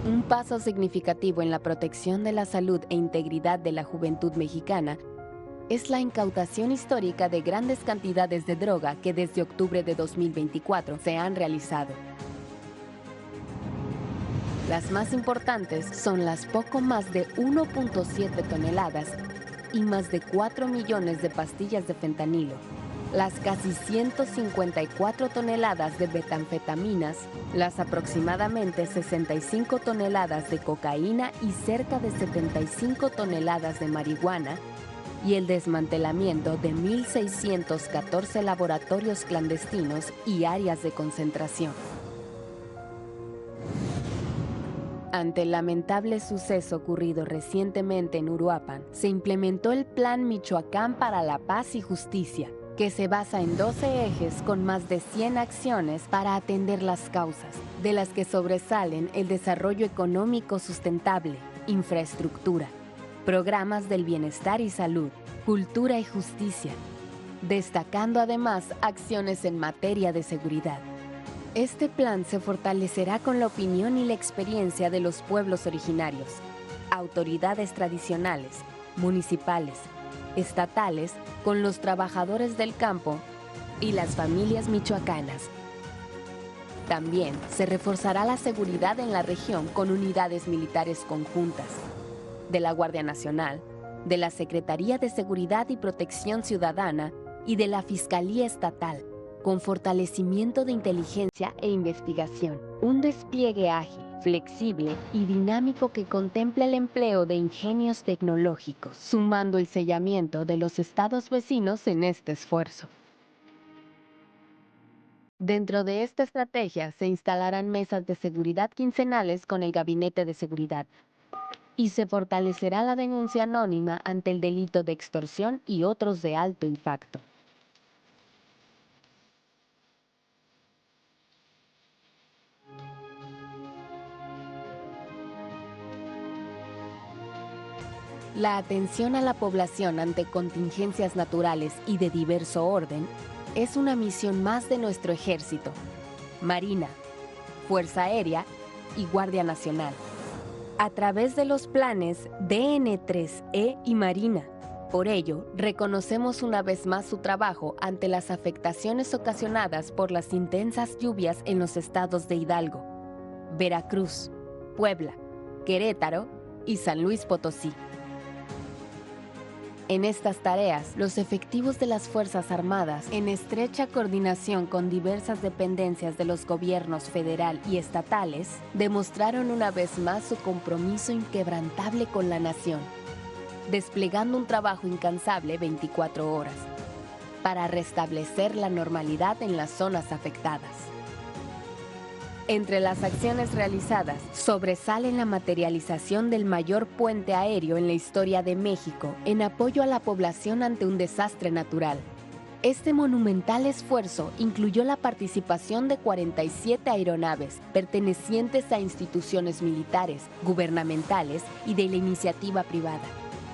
un paso significativo en la protección de la salud e integridad de la juventud mexicana es la incautación histórica de grandes cantidades de droga que desde octubre de 2024 se han realizado. Las más importantes son las poco más de 1.7 toneladas y más de 4 millones de pastillas de fentanilo, las casi 154 toneladas de metanfetaminas, las aproximadamente 65 toneladas de cocaína y cerca de 75 toneladas de marihuana, y el desmantelamiento de 1.614 laboratorios clandestinos y áreas de concentración. Ante el lamentable suceso ocurrido recientemente en Uruapan, se implementó el Plan Michoacán para la Paz y Justicia, que se basa en 12 ejes con más de 100 acciones para atender las causas, de las que sobresalen el desarrollo económico sustentable, infraestructura, programas del bienestar y salud, cultura y justicia, destacando además acciones en materia de seguridad. Este plan se fortalecerá con la opinión y la experiencia de los pueblos originarios, autoridades tradicionales, municipales, estatales, con los trabajadores del campo y las familias michoacanas. También se reforzará la seguridad en la región con unidades militares conjuntas de la Guardia Nacional, de la Secretaría de Seguridad y Protección Ciudadana y de la Fiscalía Estatal, con fortalecimiento de inteligencia e investigación. Un despliegue ágil, flexible y dinámico que contempla el empleo de ingenios tecnológicos, sumando el sellamiento de los estados vecinos en este esfuerzo. Dentro de esta estrategia se instalarán mesas de seguridad quincenales con el Gabinete de Seguridad, y se fortalecerá la denuncia anónima ante el delito de extorsión y otros de alto impacto. La atención a la población ante contingencias naturales y de diverso orden es una misión más de nuestro Ejército, Marina, Fuerza Aérea y Guardia Nacional, a través de los planes DN3E y Marina. Por ello, reconocemos una vez más su trabajo ante las afectaciones ocasionadas por las intensas lluvias en los estados de Hidalgo, Veracruz, Puebla, Querétaro y San Luis Potosí. En estas tareas, los efectivos de las Fuerzas Armadas, en estrecha coordinación con diversas dependencias de los gobiernos federal y estatales, demostraron una vez más su compromiso inquebrantable con la nación, desplegando un trabajo incansable 24 horas, para restablecer la normalidad en las zonas afectadas. Entre las acciones realizadas, sobresale la materialización del mayor puente aéreo en la historia de México en apoyo a la población ante un desastre natural, Este monumental esfuerzo incluyó la participación de 47 aeronaves pertenecientes a instituciones militares, gubernamentales y de la iniciativa privada,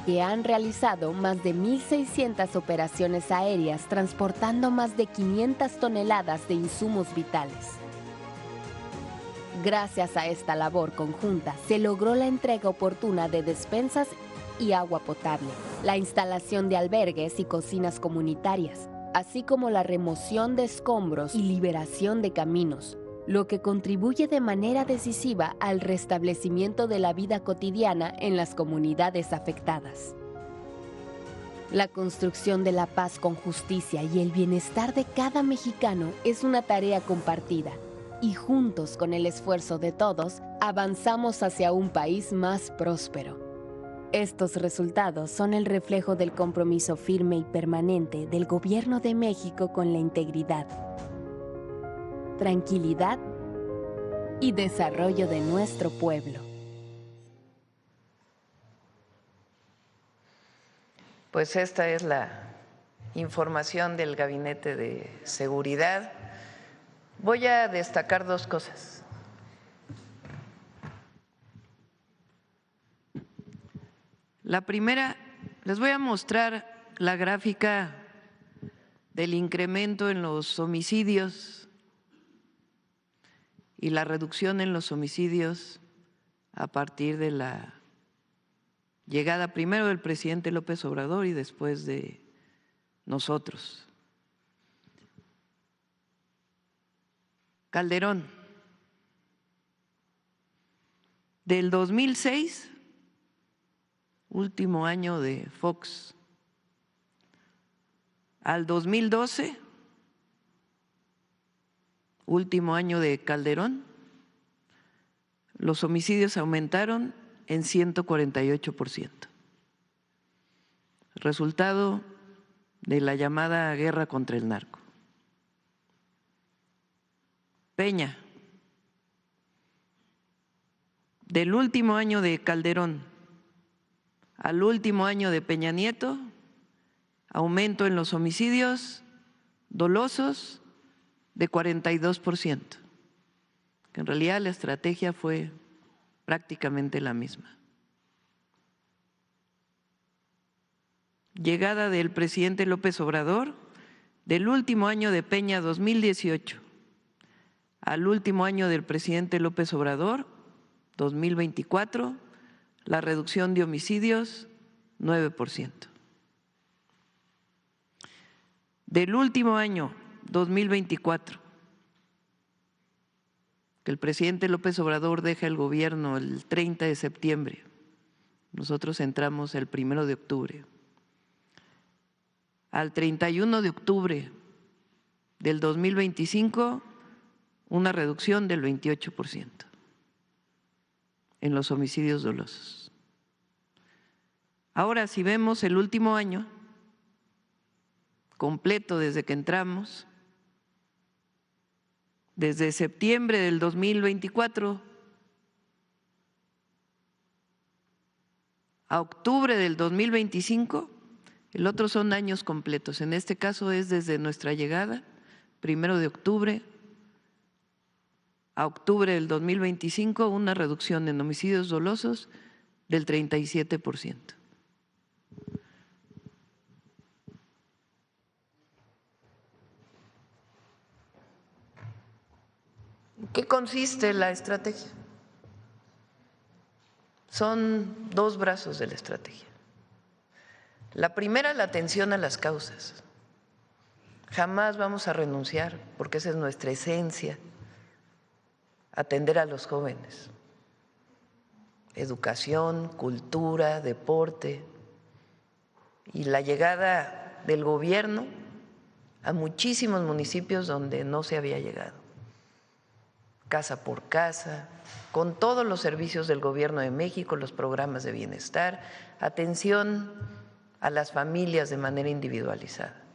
que han realizado más de 1.600 operaciones aéreas transportando más de 500 toneladas de insumos vitales. Gracias a esta labor conjunta, se logró la entrega oportuna de despensas y agua potable, la instalación de albergues y cocinas comunitarias, así como la remoción de escombros y liberación de caminos, lo que contribuye de manera decisiva al restablecimiento de la vida cotidiana en las comunidades afectadas. La construcción de la paz con justicia y el bienestar de cada mexicano es una tarea compartida, y juntos, con el esfuerzo de todos, avanzamos hacia un país más próspero. Estos resultados son el reflejo del compromiso firme y permanente del Gobierno de México con la integridad, tranquilidad y desarrollo de nuestro pueblo. Pues esta es la información del Gabinete de Seguridad. Voy a destacar dos cosas. La primera, les voy a mostrar la gráfica del incremento en los homicidios y la reducción en los homicidios a partir de la llegada primero del presidente López Obrador y después de nosotros. Calderón, del 2006, último año de Fox, al 2012, último año de Calderón, los homicidios aumentaron en 148%, resultado de la llamada guerra contra el narco. Peña, del último año de Calderón al último año de Peña Nieto, aumento en los homicidios dolosos de 42%, que en realidad la estrategia fue prácticamente la misma. Llegada del presidente López Obrador, del último año de Peña 2018 al último año del presidente López Obrador 2024, la reducción de homicidios 9%. Del último año 2024, que el presidente López Obrador deja el gobierno el 30 de septiembre, nosotros entramos el 1 de octubre, al 31 de octubre del 2025, una reducción del 28% en los homicidios dolosos. Ahora, si vemos el último año completo desde que entramos, desde septiembre del 2024 a octubre del 2025, el otro son años completos. En este caso es desde nuestra llegada, 1 de octubre a octubre del 2025, una reducción en homicidios dolosos del 37%. ¿En qué consiste la estrategia? Son dos brazos de la estrategia. La primera, la atención a las causas. Jamás vamos a renunciar, porque esa es nuestra esencia, atender a los jóvenes. Educación, cultura, deporte y la llegada del gobierno a muchísimos municipios donde no se había llegado. Casa por casa, con todos los servicios del Gobierno de México, los programas de bienestar, atención a las familias de manera individualizada.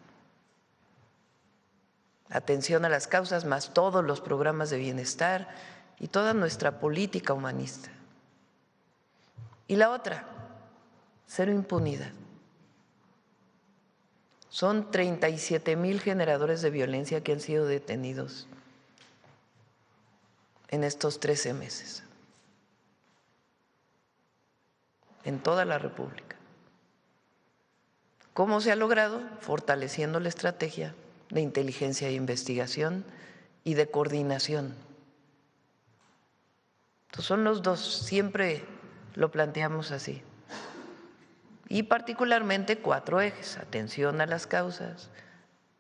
Atención a las causas, más todos los programas de bienestar y toda nuestra política humanista. Y la otra, cero impunidad. Son 37,000 generadores de violencia que han sido detenidos en estos 13 meses, en toda la República. ¿Cómo se ha logrado? Fortaleciendo la estrategia de inteligencia e investigación y de coordinación. Entonces son los dos, siempre lo planteamos así. Y particularmente 4 ejes: atención a las causas,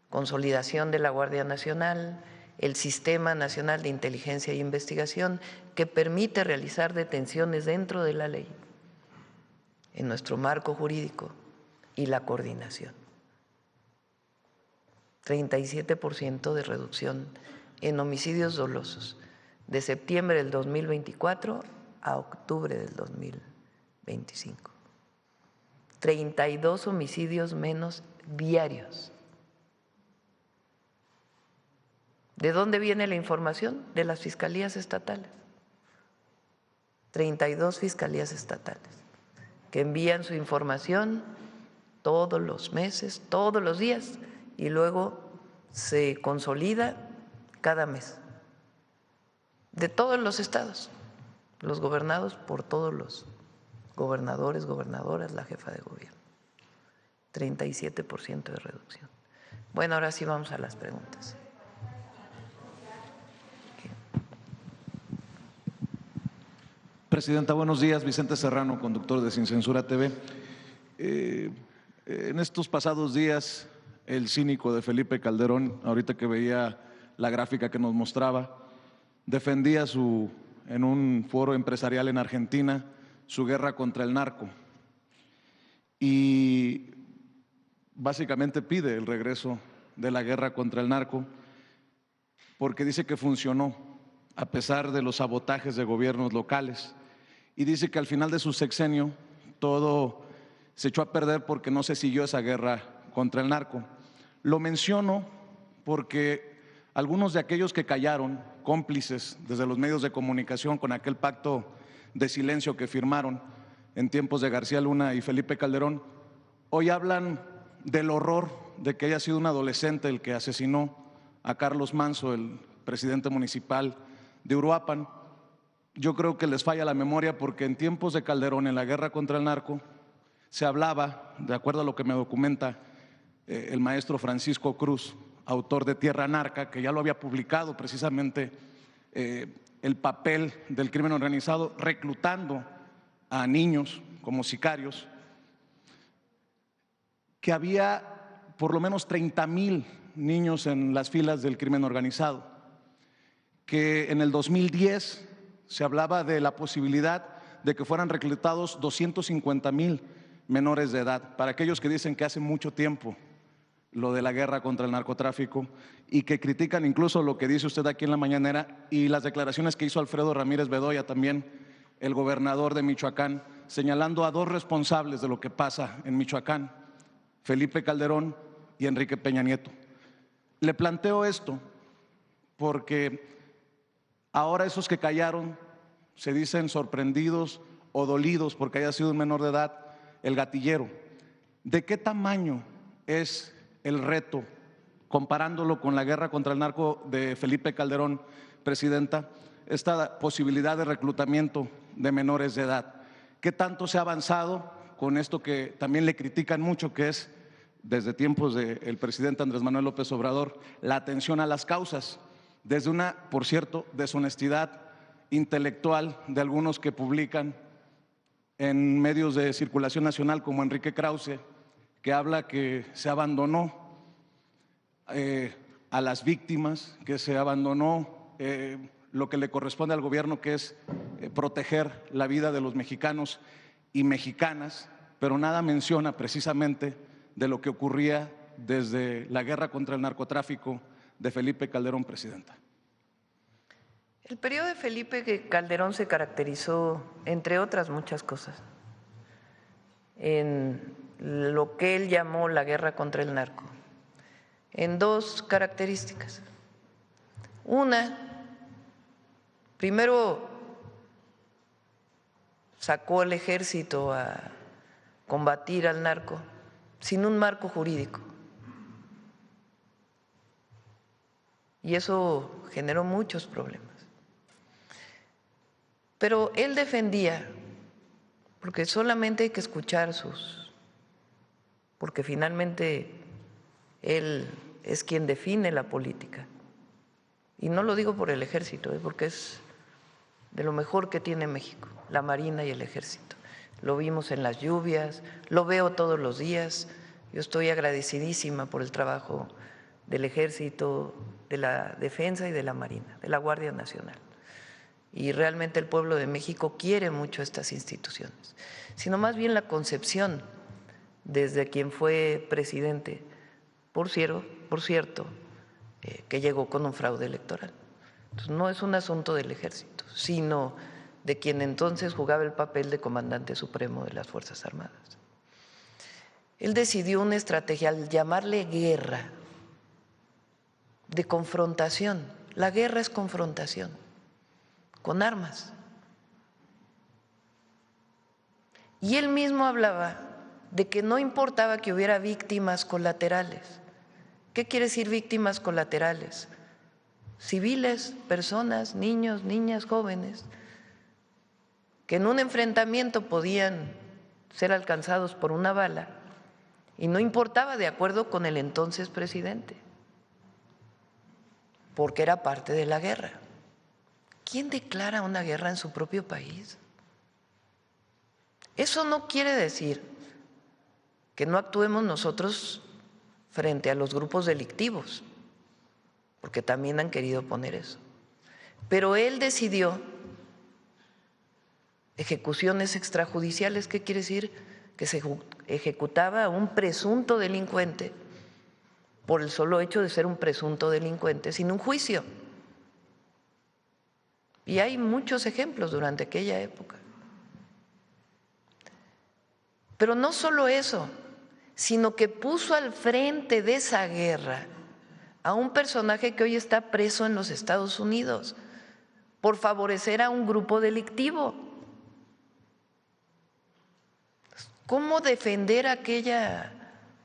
consolidación de la Guardia Nacional, el Sistema Nacional de Inteligencia e Investigación, que permite realizar detenciones dentro de la ley, en nuestro marco jurídico, y la coordinación. 37% de reducción en homicidios dolosos, de septiembre del 2024 a octubre del 2025. 32 homicidios menos diarios. ¿De dónde viene la información? De las fiscalías estatales. 32 fiscalías estatales que envían su información todos los meses, todos los días, y luego se consolida cada mes. De todos los estados, los gobernados por todos los gobernadores, gobernadoras, la jefa de gobierno. 37% de reducción. Bueno, ahora sí vamos a las preguntas. Presidenta, buenos días. Vicente Serrano, conductor de Sin Censura TV. En estos pasados días, el cínico de Felipe Calderón, ahorita que veía la gráfica que nos mostraba, defendía en un foro empresarial en Argentina su guerra contra el narco y básicamente pide el regreso de la guerra contra el narco porque dice que funcionó a pesar de los sabotajes de gobiernos locales, y dice que al final de su sexenio todo se echó a perder porque no se siguió esa guerra contra el narco. Lo menciono porque algunos de aquellos que callaron, cómplices desde los medios de comunicación con aquel pacto de silencio que firmaron en tiempos de García Luna y Felipe Calderón, hoy hablan del horror de que haya sido un adolescente el que asesinó a Carlos Manso, el presidente municipal de Uruapan. Yo creo que les falla la memoria porque en tiempos de Calderón, en la guerra contra el narco, se hablaba, de acuerdo a lo que me documenta el maestro Francisco Cruz, autor de Tierra Narca, que ya lo había publicado precisamente, el papel del crimen organizado reclutando a niños como sicarios, que había por lo menos 30,000 niños en las filas del crimen organizado, que en el 2010 se hablaba de la posibilidad de que fueran reclutados 250,000 menores de edad. Para aquellos que dicen que hace mucho tiempo lo de la guerra contra el narcotráfico y que critican incluso lo que dice usted aquí en la mañanera y las declaraciones que hizo Alfredo Ramírez Bedoya, también el gobernador de Michoacán, señalando a 2 responsables de lo que pasa en Michoacán, Felipe Calderón y Enrique Peña Nieto. Le planteo esto porque ahora esos que callaron se dicen sorprendidos o dolidos porque haya sido un menor de edad el gatillero. ¿De qué tamaño es el reto, comparándolo con la guerra contra el narco de Felipe Calderón, presidenta, esta posibilidad de reclutamiento de menores de edad? ¿Qué tanto se ha avanzado con esto que también le critican mucho, que es, desde tiempos del presidente Andrés Manuel López Obrador, la atención a las causas, desde una, por cierto, deshonestidad intelectual de algunos que publican en medios de circulación nacional como Enrique Krause, que habla que se abandonó a las víctimas, que se abandonó lo que le corresponde al gobierno, que es proteger la vida de los mexicanos y mexicanas, pero nada menciona precisamente de lo que ocurría desde la guerra contra el narcotráfico de Felipe Calderón, presidenta. El periodo de Felipe Calderón se caracterizó, entre otras muchas cosas, en lo que él llamó la guerra contra el narco, en 2 características. Una, primero sacó al ejército a combatir al narco sin un marco jurídico. y eso generó muchos problemas. Pero él defendía, porque solamente hay que escuchar porque finalmente él es quien define la política. Y no lo digo por el ejército, porque es de lo mejor que tiene México, la Marina y el ejército. Lo vimos en las lluvias, lo veo todos los días. Yo estoy agradecidísima por el trabajo del ejército, de la defensa y de la Marina, de la Guardia Nacional. Y realmente el pueblo de México quiere mucho estas instituciones, sino más bien la concepción desde quien fue presidente, por cierto, que llegó con un fraude electoral. Entonces, no es un asunto del ejército, sino de quien entonces jugaba el papel de comandante supremo de las Fuerzas Armadas. Él decidió una estrategia al llamarle guerra, de confrontación. La guerra es confrontación, con armas. Y él mismo hablaba de que no importaba que hubiera víctimas colaterales. ¿Qué quiere decir víctimas colaterales? Civiles, personas, niños, niñas, jóvenes, que en un enfrentamiento podían ser alcanzados por una bala y no importaba, de acuerdo con el entonces presidente, porque era parte de la guerra. ¿Quién declara una guerra en su propio país? Eso no quiere decir que no actuemos nosotros frente a los grupos delictivos, porque también han querido poner eso. Pero él decidió ejecuciones extrajudiciales. ¿Qué quiere decir? Que se ejecutaba a un presunto delincuente por el solo hecho de ser un presunto delincuente, sin un juicio. Y hay muchos ejemplos durante aquella época. Pero no solo eso, sino que puso al frente de esa guerra a un personaje que hoy está preso en los Estados Unidos por favorecer a un grupo delictivo. ¿Cómo defender aquella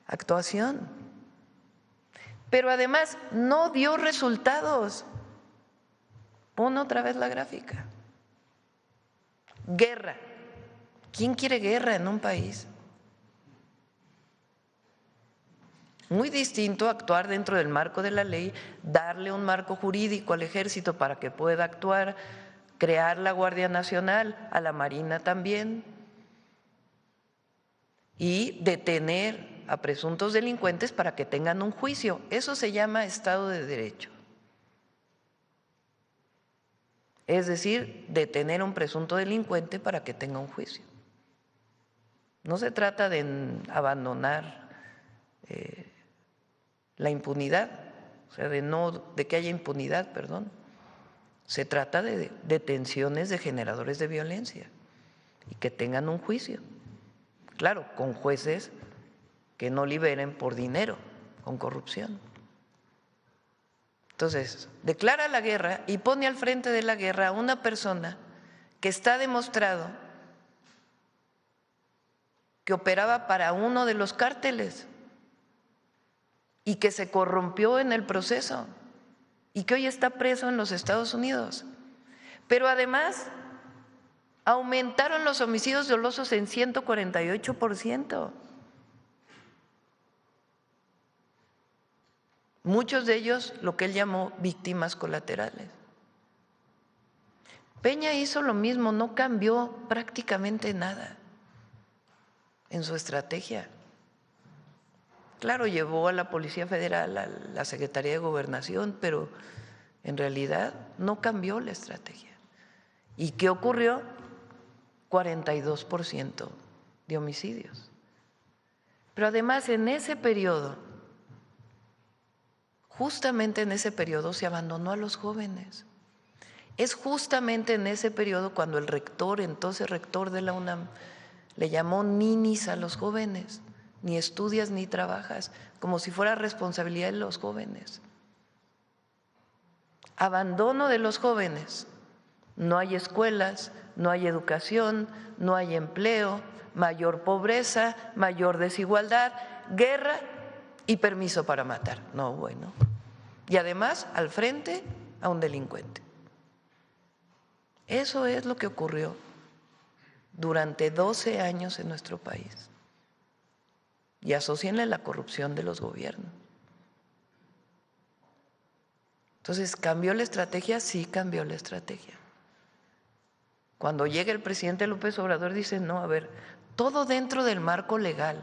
actuación? Pero además no dio resultados. Pon otra vez la gráfica. Guerra. ¿Quién quiere guerra en un país? Muy distinto actuar dentro del marco de la ley, darle un marco jurídico al ejército para que pueda actuar, crear la Guardia Nacional, a la Marina también, y detener a presuntos delincuentes para que tengan un juicio. Eso se llama Estado de Derecho. Es decir, detener a un presunto delincuente para que tenga un juicio. No se trata de abandonar la impunidad, o sea, de que haya impunidad, perdón. Se trata de detenciones de generadores de violencia y que tengan un juicio. Claro, con jueces que no liberen por dinero, con corrupción. Entonces, declara la guerra y pone al frente de la guerra a una persona que está demostrado que operaba para uno de los cárteles y que se corrompió en el proceso y que hoy está preso en los Estados Unidos. Pero además aumentaron los homicidios dolosos en 148%. Muchos de ellos lo que él llamó víctimas colaterales. Peña hizo lo mismo, no cambió prácticamente nada en su estrategia. Claro, llevó a la Policía Federal, a la Secretaría de Gobernación, pero en realidad no cambió la estrategia. ¿Y qué ocurrió? 42% de homicidios. Pero además en ese periodo, justamente en ese periodo se abandonó a los jóvenes. Es justamente en ese periodo cuando el rector, entonces rector de la UNAM, le llamó ninis a los jóvenes. Ni estudias ni trabajas, como si fuera responsabilidad de los jóvenes. Abandono de los jóvenes. No hay escuelas, no hay educación, no hay empleo, mayor pobreza, mayor desigualdad, guerra y permiso para matar. No, bueno, y además al frente a un delincuente. Eso es lo que ocurrió durante 12 años en nuestro país. Y asócienle la corrupción de los gobiernos. Entonces, ¿cambió la estrategia? Sí, cambió la estrategia. Cuando llega el presidente López Obrador dice, no, a ver, todo dentro del marco legal.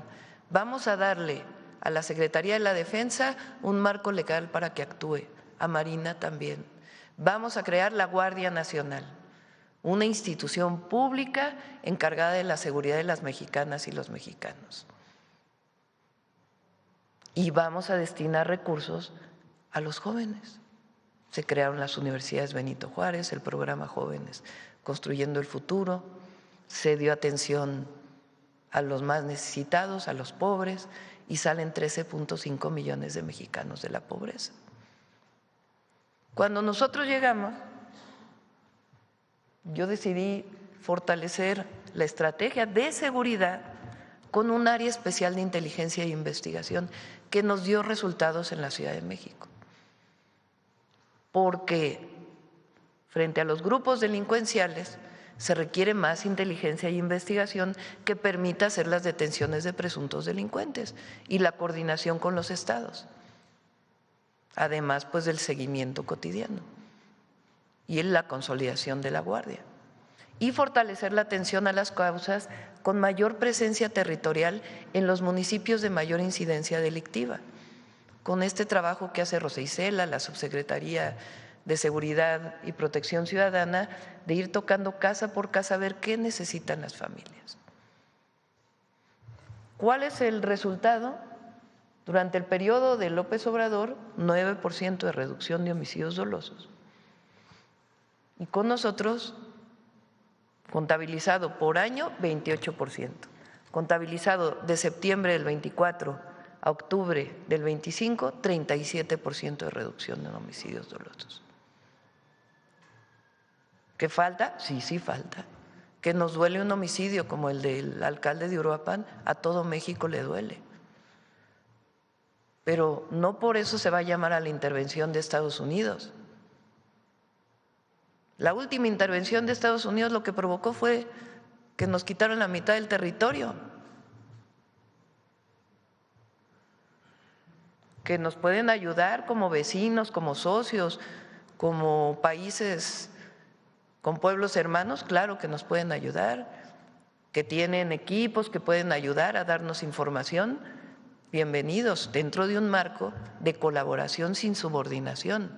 Vamos a darle a la Secretaría de la Defensa un marco legal para que actúe, a Marina también. Vamos a crear la Guardia Nacional, una institución pública encargada de la seguridad de las mexicanas y los mexicanos. Y vamos a destinar recursos a los jóvenes. Se crearon las universidades Benito Juárez, el programa Jóvenes Construyendo el Futuro, se dio atención a los más necesitados, a los pobres, y salen 13.5 millones de mexicanos de la pobreza. Cuando nosotros llegamos, yo decidí fortalecer la estrategia de seguridad con un área especial de inteligencia e investigación que nos dio resultados en la Ciudad de México. Porque frente a los grupos delincuenciales se requiere más inteligencia e investigación que permita hacer las detenciones de presuntos delincuentes y la coordinación con los estados, además pues del seguimiento cotidiano y en la consolidación de la guardia, y fortalecer la atención a las causas con mayor presencia territorial en los municipios de mayor incidencia delictiva. Con este trabajo que hace Rosa Isela, la Subsecretaría de Seguridad y Protección Ciudadana, de ir tocando casa por casa a ver qué necesitan las familias. ¿Cuál es el resultado? Durante el periodo de López Obrador, 9% de reducción de homicidios dolosos. Y con nosotros, contabilizado por año, 28%. Contabilizado de septiembre del 24 a octubre del 25, 37% de reducción en homicidios dolosos. ¿Qué falta? Sí, sí falta. Que nos duele un homicidio como el del alcalde de Uruapan, a todo México le duele. Pero no por eso se va a llamar a la intervención de Estados Unidos. La última intervención de Estados Unidos lo que provocó fue que nos quitaron la mitad del territorio, que nos pueden ayudar como vecinos, como socios, como países con pueblos hermanos, claro que nos pueden ayudar, que tienen equipos que pueden ayudar a darnos información, bienvenidos, dentro de un marco de colaboración sin subordinación.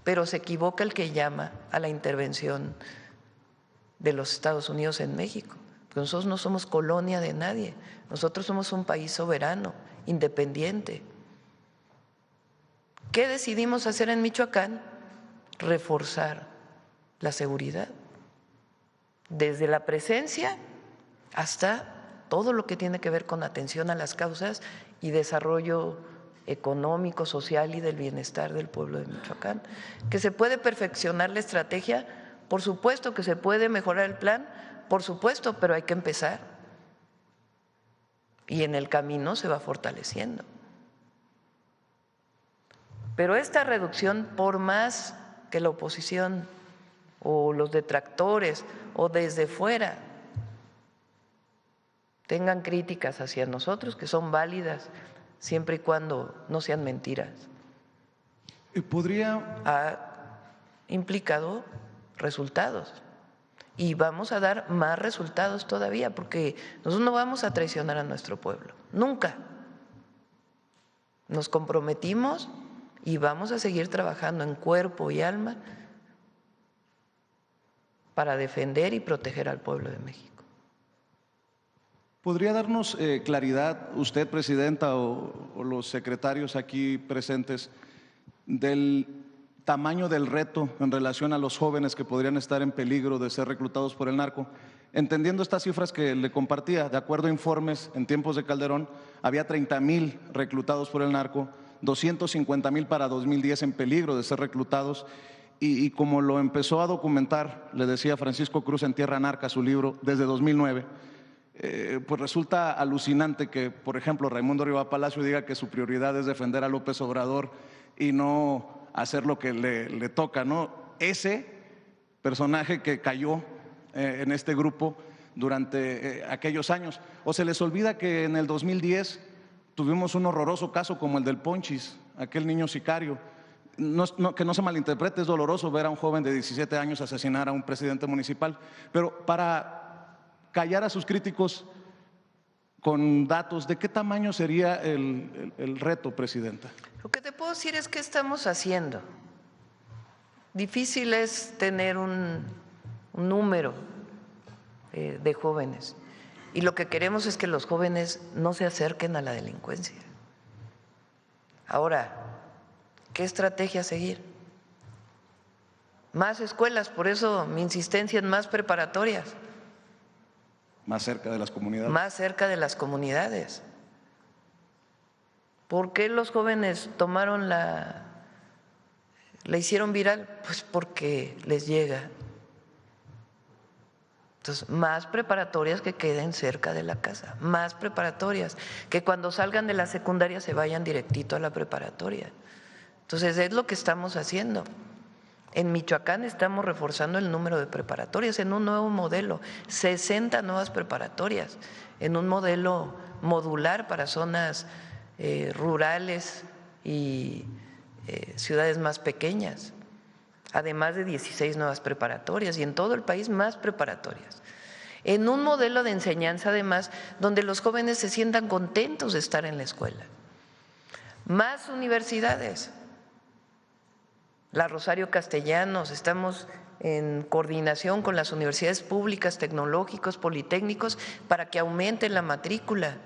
Pero se equivoca el que llama a la intervención de los Estados Unidos en México, porque nosotros no somos colonia de nadie, nosotros somos un país soberano, independiente. ¿Qué decidimos hacer en Michoacán? Reforzar la seguridad, desde la presencia hasta todo lo que tiene que ver con atención a las causas y desarrollo económico, social y del bienestar del pueblo de Michoacán. ¿Que se puede perfeccionar la estrategia? Por supuesto. ¿Que se puede mejorar el plan? Por supuesto, pero hay que empezar. Y en el camino se va fortaleciendo. Pero esta reducción, por más que la oposición o los detractores o desde fuera tengan críticas hacia nosotros, que son válidas siempre y cuando no sean mentiras, ha implicado resultados y vamos a dar más resultados todavía, porque nosotros no vamos a traicionar a nuestro pueblo, nunca. Nos comprometimos y vamos a seguir trabajando en cuerpo y alma para defender y proteger al pueblo de México. ¿Podría darnos claridad usted, Presidenta, o los secretarios aquí presentes, del tamaño del reto en relación a los jóvenes que podrían estar en peligro de ser reclutados por el narco? Entendiendo estas cifras que le compartía, de acuerdo a informes, en tiempos de Calderón había 30,000 reclutados por el narco, 250,000 para 2010 en peligro de ser reclutados, y como lo empezó a documentar, le decía Francisco Cruz en Tierra Narca, su libro, desde 2009, pues resulta alucinante que, por ejemplo, Raimundo Riva Palacio diga que su prioridad es defender a López Obrador y no hacer lo que le toca, ¿no? Ese personaje que cayó en este grupo durante aquellos años. O se les olvida que en el 2010 tuvimos un horroroso caso como el del Ponchis, aquel niño sicario. Que no se malinterprete, es doloroso ver a un joven de 17 años asesinar a un presidente municipal, pero para callar a sus críticos con datos, ¿de qué tamaño sería el reto, Presidenta? Lo que te puedo decir es qué estamos haciendo. Difícil es tener un número de jóvenes, y lo que queremos es que los jóvenes no se acerquen a la delincuencia. Ahora, ¿qué estrategia seguir? Más escuelas, por eso mi insistencia en más preparatorias. Más cerca de las comunidades. Más cerca de las comunidades. ¿Por qué los jóvenes tomaron la hicieron viral? Pues porque les llega. Entonces, más preparatorias que queden cerca de la casa, más preparatorias, que cuando salgan de la secundaria se vayan directito a la preparatoria. Entonces, es lo que estamos haciendo. En Michoacán estamos reforzando el número de preparatorias en un nuevo modelo, 60 nuevas preparatorias, en un modelo modular para zonas rurales y ciudades más pequeñas, además de 16 nuevas preparatorias, y en todo el país más preparatorias. En un modelo de enseñanza, además, donde los jóvenes se sientan contentos de estar en la escuela. Más universidades. La Rosario Castellanos, estamos en coordinación con las universidades públicas, tecnológicos, politécnicos, para que aumente la matrícula.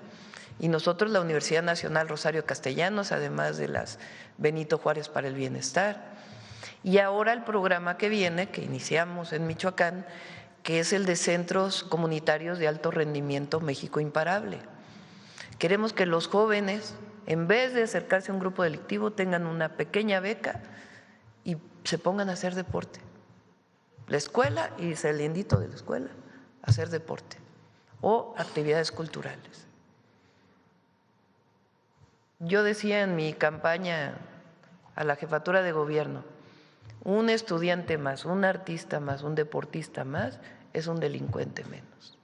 Y nosotros, la Universidad Nacional Rosario Castellanos, además de las Benito Juárez para el Bienestar. Y ahora el programa que viene, que iniciamos en Michoacán, que es el de Centros Comunitarios de Alto Rendimiento México Imparable. Queremos que los jóvenes, en vez de acercarse a un grupo delictivo, tengan una pequeña beca y se pongan a hacer deporte. La escuela y saliendito de la escuela, hacer deporte o actividades culturales. Yo decía en mi campaña a la jefatura de gobierno, un estudiante más, un artista más, un deportista más, es un delincuente menos.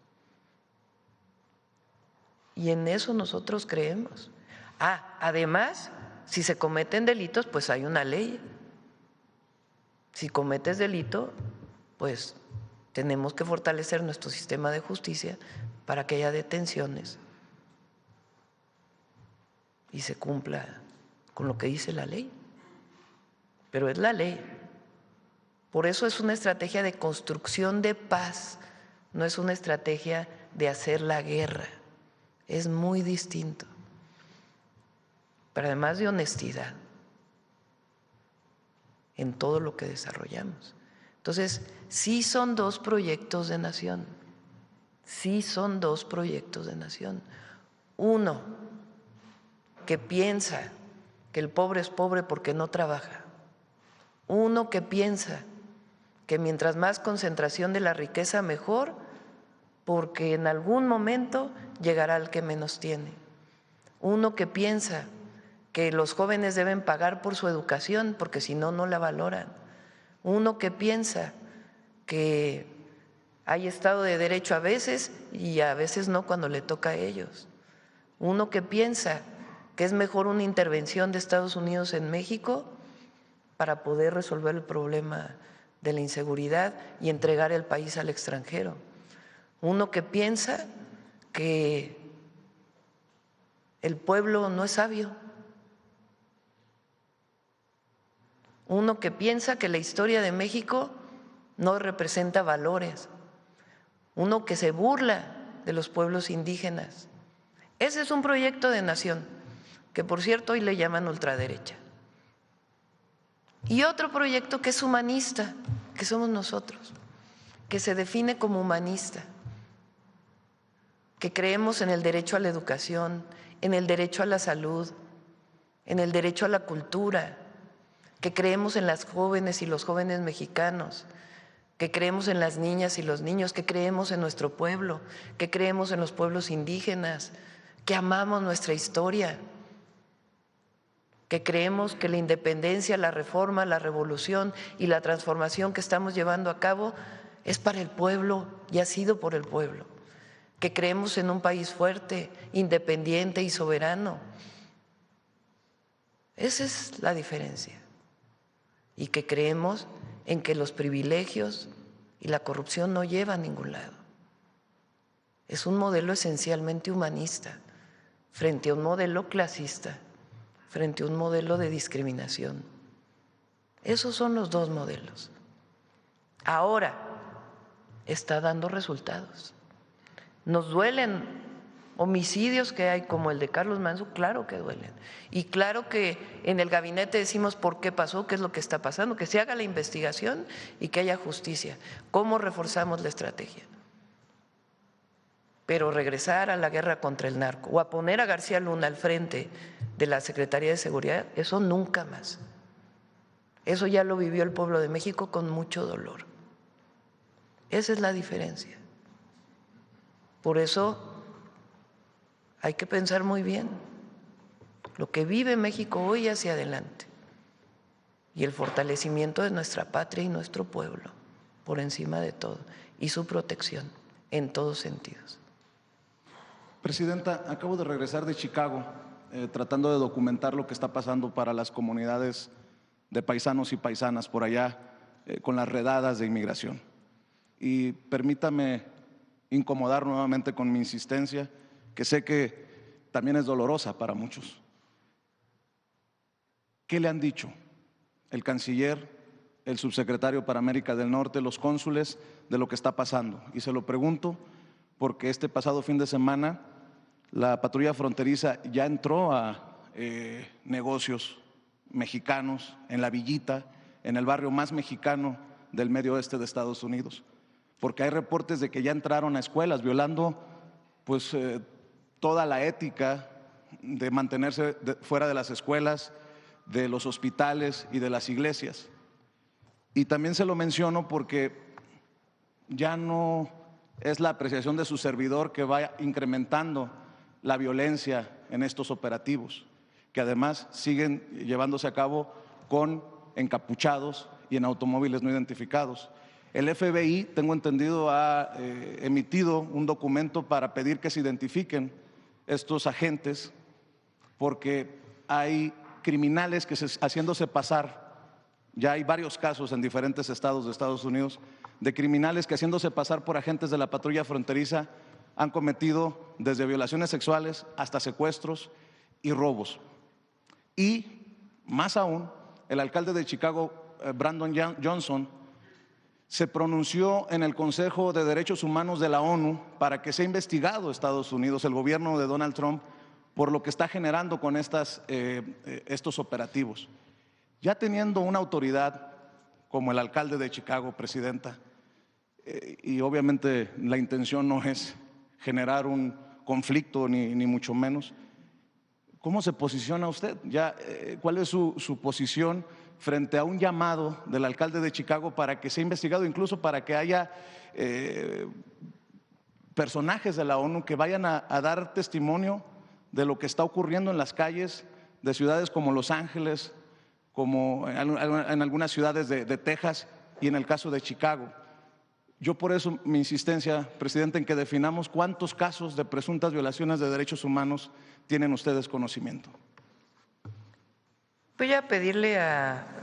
Y en eso nosotros creemos. Además, si se cometen delitos, pues hay una ley. Si cometes delito, pues tenemos que fortalecer nuestro sistema de justicia para que haya detenciones y se cumpla con lo que dice la ley. Pero es la ley. Por eso es una estrategia de construcción de paz, no es una estrategia de hacer la guerra. Es muy distinto. Pero además de honestidad en todo lo que desarrollamos. Entonces, sí son dos proyectos de nación, sí son dos proyectos de nación. Uno, que piensa que el pobre es pobre porque no trabaja. Uno que piensa que mientras más concentración de la riqueza, mejor, porque en algún momento llegará el que menos tiene. Uno que piensa que los jóvenes deben pagar por su educación, porque si no, no la valoran. Uno que piensa que hay Estado de Derecho a veces y a veces no cuando le toca a ellos. Uno que piensa que es mejor una intervención de Estados Unidos en México para poder resolver el problema de la inseguridad y entregar el país al extranjero. Uno que piensa que el pueblo no es sabio. Uno que piensa que la historia de México no representa valores. Uno que se burla de los pueblos indígenas. Ese es un proyecto de nación, que por cierto hoy le llaman ultraderecha. Y otro proyecto que es humanista, que somos nosotros, que se define como humanista, que creemos en el derecho a la educación, en el derecho a la salud, en el derecho a la cultura, que creemos en las jóvenes y los jóvenes mexicanos, que creemos en las niñas y los niños, que creemos en nuestro pueblo, que creemos en los pueblos indígenas, que amamos nuestra historia. que creemos que la independencia, la reforma, la revolución y la transformación que estamos llevando a cabo es para el pueblo y ha sido por el pueblo, que creemos en un país fuerte, independiente y soberano. Esa es la diferencia. Y que creemos en que los privilegios y la corrupción no llevan a ningún lado. Es un modelo esencialmente humanista frente a un modelo clasista, frente a un modelo de discriminación. Esos son los dos modelos. Ahora está dando resultados. Nos duelen homicidios que hay como el de Carlos Manzo, claro que duelen. Y claro que en el gabinete decimos por qué pasó, qué es lo que está pasando, que se haga la investigación y que haya justicia. ¿Cómo reforzamos la estrategia? Pero regresar a la guerra contra el narco o a poner a García Luna al frente de la Secretaría de Seguridad, eso nunca más. Eso ya lo vivió el pueblo de México con mucho dolor. Esa es la diferencia. Por eso hay que pensar muy bien lo que vive México hoy hacia adelante y el fortalecimiento de nuestra patria y nuestro pueblo por encima de todo y su protección en todos sentidos. Presidenta, acabo de regresar de Chicago tratando de documentar lo que está pasando para las comunidades de paisanos y paisanas por allá con las redadas de inmigración. Y permítame incomodar nuevamente con mi insistencia, que sé que también es dolorosa para muchos. ¿Qué le han dicho el canciller, el subsecretario para América del Norte, los cónsules de lo que está pasando? Y se lo pregunto porque este pasado fin de semana la patrulla fronteriza ya entró a negocios mexicanos en La Villita, en el barrio más mexicano del medio oeste de Estados Unidos, porque hay reportes de que ya entraron a escuelas violando pues toda la ética de mantenerse fuera de las escuelas, de los hospitales y de las iglesias. Y también se lo menciono porque ya no es la apreciación de su servidor que vaya incrementando la violencia en estos operativos, que además siguen llevándose a cabo con encapuchados y en automóviles no identificados. El FBI, tengo entendido, ha emitido un documento para pedir que se identifiquen estos agentes porque hay criminales que haciéndose pasar, ya hay varios casos en diferentes estados de Estados Unidos, de criminales que haciéndose pasar por agentes de la patrulla fronteriza han cometido desde violaciones sexuales hasta secuestros y robos. Y más aún, el alcalde de Chicago, Brandon Johnson, se pronunció en el Consejo de Derechos Humanos de la ONU para que sea investigado Estados Unidos, el gobierno de Donald Trump, por lo que está generando con estos operativos. Ya teniendo una autoridad como el alcalde de Chicago, presidenta, y obviamente la intención no es generar un conflicto ni mucho menos, ¿cómo se posiciona usted? ¿Cuál es su posición frente a un llamado del alcalde de Chicago para que sea investigado, incluso para que haya personajes de la ONU que vayan a dar testimonio de lo que está ocurriendo en las calles de ciudades como Los Ángeles, como en algunas ciudades de Texas y en el caso de Chicago? Yo por eso mi insistencia, presidente, en que definamos cuántos casos de presuntas violaciones de derechos humanos tienen ustedes conocimiento. Voy a pedirle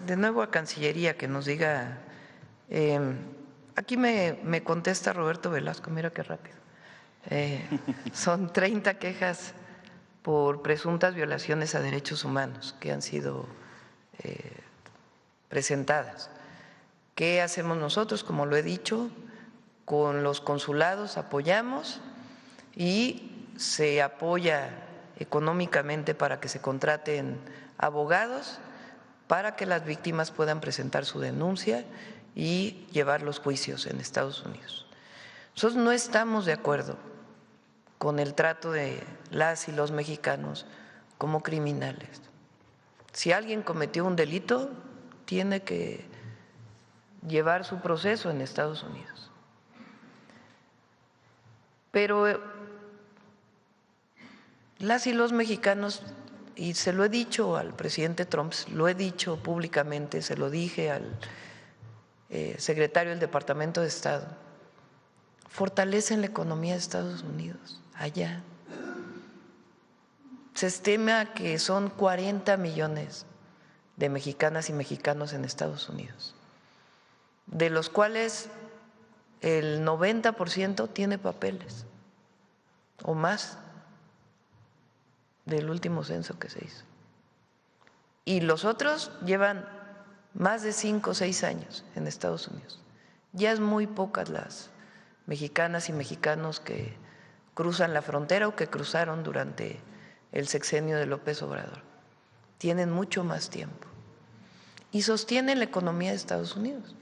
de nuevo a Cancillería que nos diga, aquí me contesta Roberto Velasco, mira qué rápido, son 30 quejas por presuntas violaciones a derechos humanos que han sido presentadas. ¿Qué hacemos nosotros? Como lo he dicho, con los consulados apoyamos y se apoya económicamente para que se contraten abogados para que las víctimas puedan presentar su denuncia y llevar los juicios en Estados Unidos. Nosotros no estamos de acuerdo con el trato de las y los mexicanos como criminales. Si alguien cometió un delito, tiene que llevar su proceso en Estados Unidos. Pero las y los mexicanos y se lo he dicho al presidente Trump, lo he dicho públicamente, se lo dije al secretario del Departamento de Estado, fortalecen la economía de Estados Unidos, allá. Se estima que son 40 millones de mexicanas y mexicanos en Estados Unidos, de los cuales el 90% tiene papeles o más del último censo que se hizo. Y los otros llevan más de 5 o 6 años en Estados Unidos. Ya es muy pocas las mexicanas y mexicanos que cruzan la frontera o que cruzaron durante el sexenio de López Obrador. Tienen mucho más tiempo. Y sostienen la economía de Estados Unidos.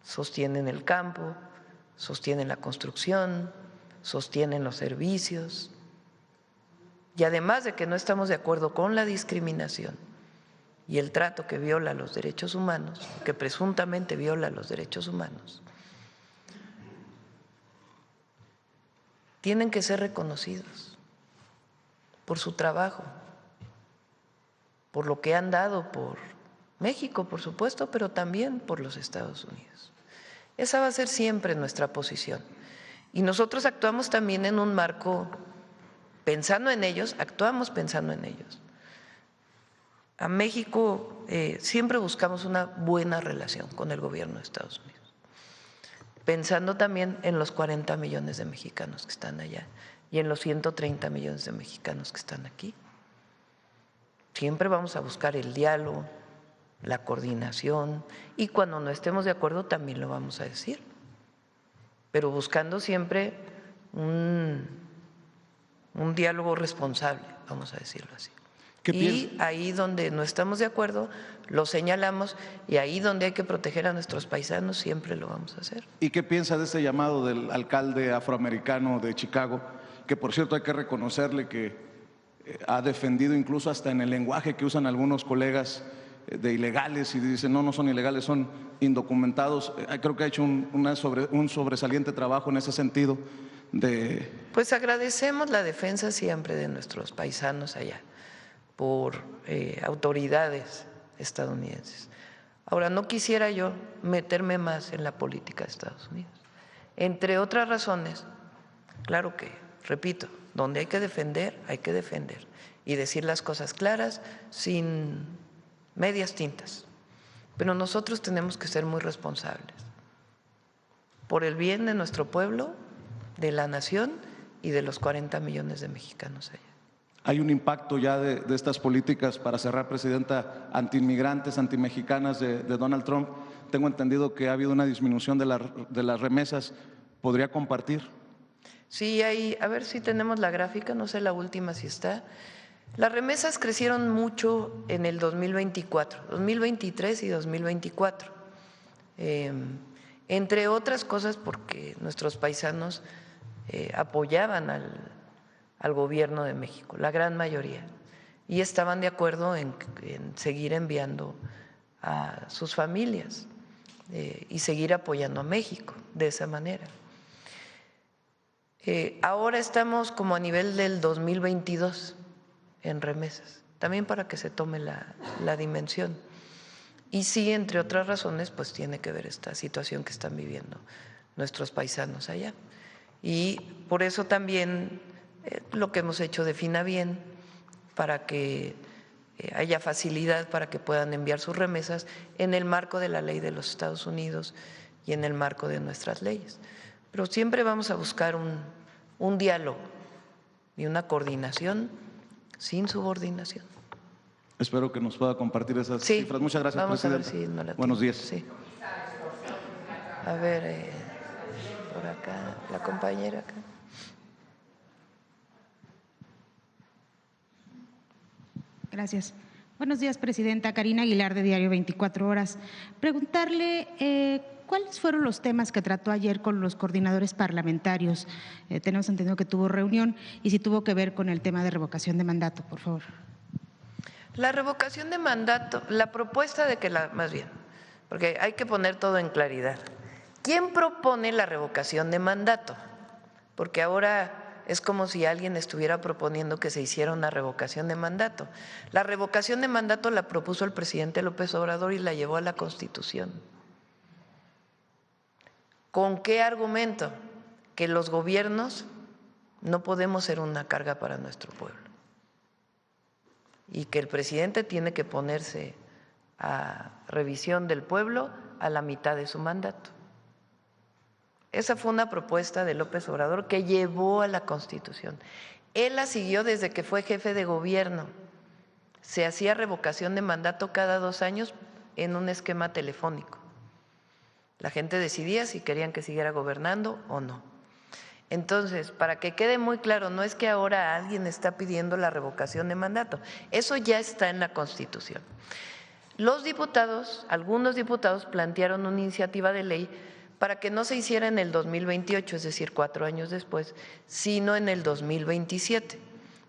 Sostienen el campo, sostienen la construcción, sostienen los servicios. Y además de que no estamos de acuerdo con la discriminación y el trato que viola los derechos humanos, que presuntamente viola los derechos humanos, tienen que ser reconocidos por su trabajo, por lo que han dado por México, por supuesto, pero también por los Estados Unidos. Esa va a ser siempre nuestra posición. Y nosotros actuamos también en un marco, pensando en ellos, actuamos pensando en ellos. A México siempre buscamos una buena relación con el gobierno de Estados Unidos, pensando también en los 40 millones de mexicanos que están allá y en los 130 millones de mexicanos que están aquí. Siempre vamos a buscar el diálogo, la coordinación, y cuando no estemos de acuerdo también lo vamos a decir, pero buscando siempre un diálogo responsable, vamos a decirlo así. Y ahí donde no estamos de acuerdo, lo señalamos, y ahí donde hay que proteger a nuestros paisanos, siempre lo vamos a hacer. ¿Y qué piensa de este llamado del alcalde afroamericano de Chicago, que por cierto hay que reconocerle que ha defendido incluso hasta en el lenguaje que usan algunos colegas de ilegales, y dicen no son ilegales, son indocumentados? Creo que ha hecho un sobresaliente trabajo en ese sentido. Pues agradecemos la defensa siempre de nuestros paisanos allá por autoridades estadounidenses. Ahora, no quisiera yo meterme más en la política de Estados Unidos. Entre otras razones, claro que, repito, donde hay que defender y decir las cosas claras, sin medias tintas. Pero nosotros tenemos que ser muy responsables por el bien de nuestro pueblo, de la nación y de los 40 millones de mexicanos allá. ¿Hay un impacto ya de estas políticas, para cerrar, presidenta, antiinmigrantes, antimexicanas de Donald Trump? Tengo entendido que ha habido una disminución de las remesas. ¿Podría compartir? Sí, a ver si tenemos la gráfica, no sé la última si está. Las remesas crecieron mucho en el 2024, 2023 y 2024, entre otras cosas porque nuestros paisanos apoyaban al gobierno de México, la gran mayoría, y estaban de acuerdo en seguir enviando a sus familias y seguir apoyando a México de esa manera. Ahora estamos como a nivel del 2022 en remesas, también para que se tome la dimensión. Y sí, entre otras razones, pues tiene que ver esta situación que están viviendo nuestros paisanos allá. Y por eso también lo que hemos hecho de Finabien, para que haya facilidad para que puedan enviar sus remesas en el marco de la ley de los Estados Unidos y en el marco de nuestras leyes. Pero siempre vamos a buscar un diálogo y una coordinación sin subordinación. Espero que nos pueda compartir esas cifras. Muchas gracias, vamos presidenta. A ver si no la Buenos días. Sí. A ver, por acá, la compañera acá. Gracias. Buenos días, presidenta. Karina Aguilar, de Diario 24 Horas. Preguntarle cuáles fueron los temas que trató ayer con los coordinadores parlamentarios. Tenemos entendido que tuvo reunión, y si tuvo que ver con el tema de revocación de mandato, por favor. La revocación de mandato, la propuesta de que más bien, porque hay que poner todo en claridad. ¿Quién propone la revocación de mandato? Porque ahora es como si alguien estuviera proponiendo que se hiciera una revocación de mandato. La revocación de mandato la propuso el presidente López Obrador y la llevó a la Constitución. ¿Con qué argumento? Que los gobiernos no podemos ser una carga para nuestro pueblo y que el presidente tiene que ponerse a revisión del pueblo a la mitad de su mandato. Esa fue una propuesta de López Obrador que llevó a la Constitución. Él la siguió desde que fue jefe de gobierno. Se hacía revocación de mandato cada 2 años en un esquema telefónico. La gente decidía si querían que siguiera gobernando o no. Entonces, para que quede muy claro, no es que ahora alguien está pidiendo la revocación de mandato. Eso ya está en la Constitución. Los diputados, algunos diputados plantearon una iniciativa de ley para que no se hiciera en el 2028, es decir, 4 años después, sino en el 2027,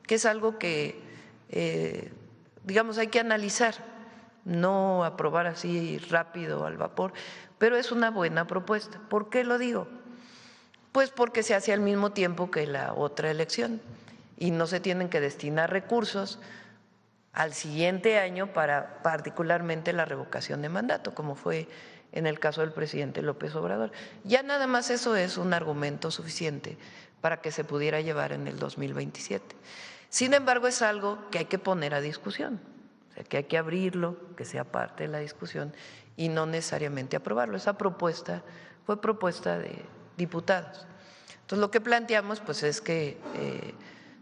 que es algo que, digamos, hay que analizar, no aprobar así rápido al vapor, pero es una buena propuesta. ¿Por qué lo digo? Pues porque se hace al mismo tiempo que la otra elección y no se tienen que destinar recursos al siguiente año para particularmente la revocación de mandato, como fue en el caso del presidente López Obrador. Ya nada más eso es un argumento suficiente para que se pudiera llevar en el 2027. Sin embargo, es algo que hay que poner a discusión, o sea, que hay que abrirlo, que sea parte de la discusión y no necesariamente aprobarlo. Esa propuesta fue propuesta de diputados. Entonces, lo que planteamos pues es que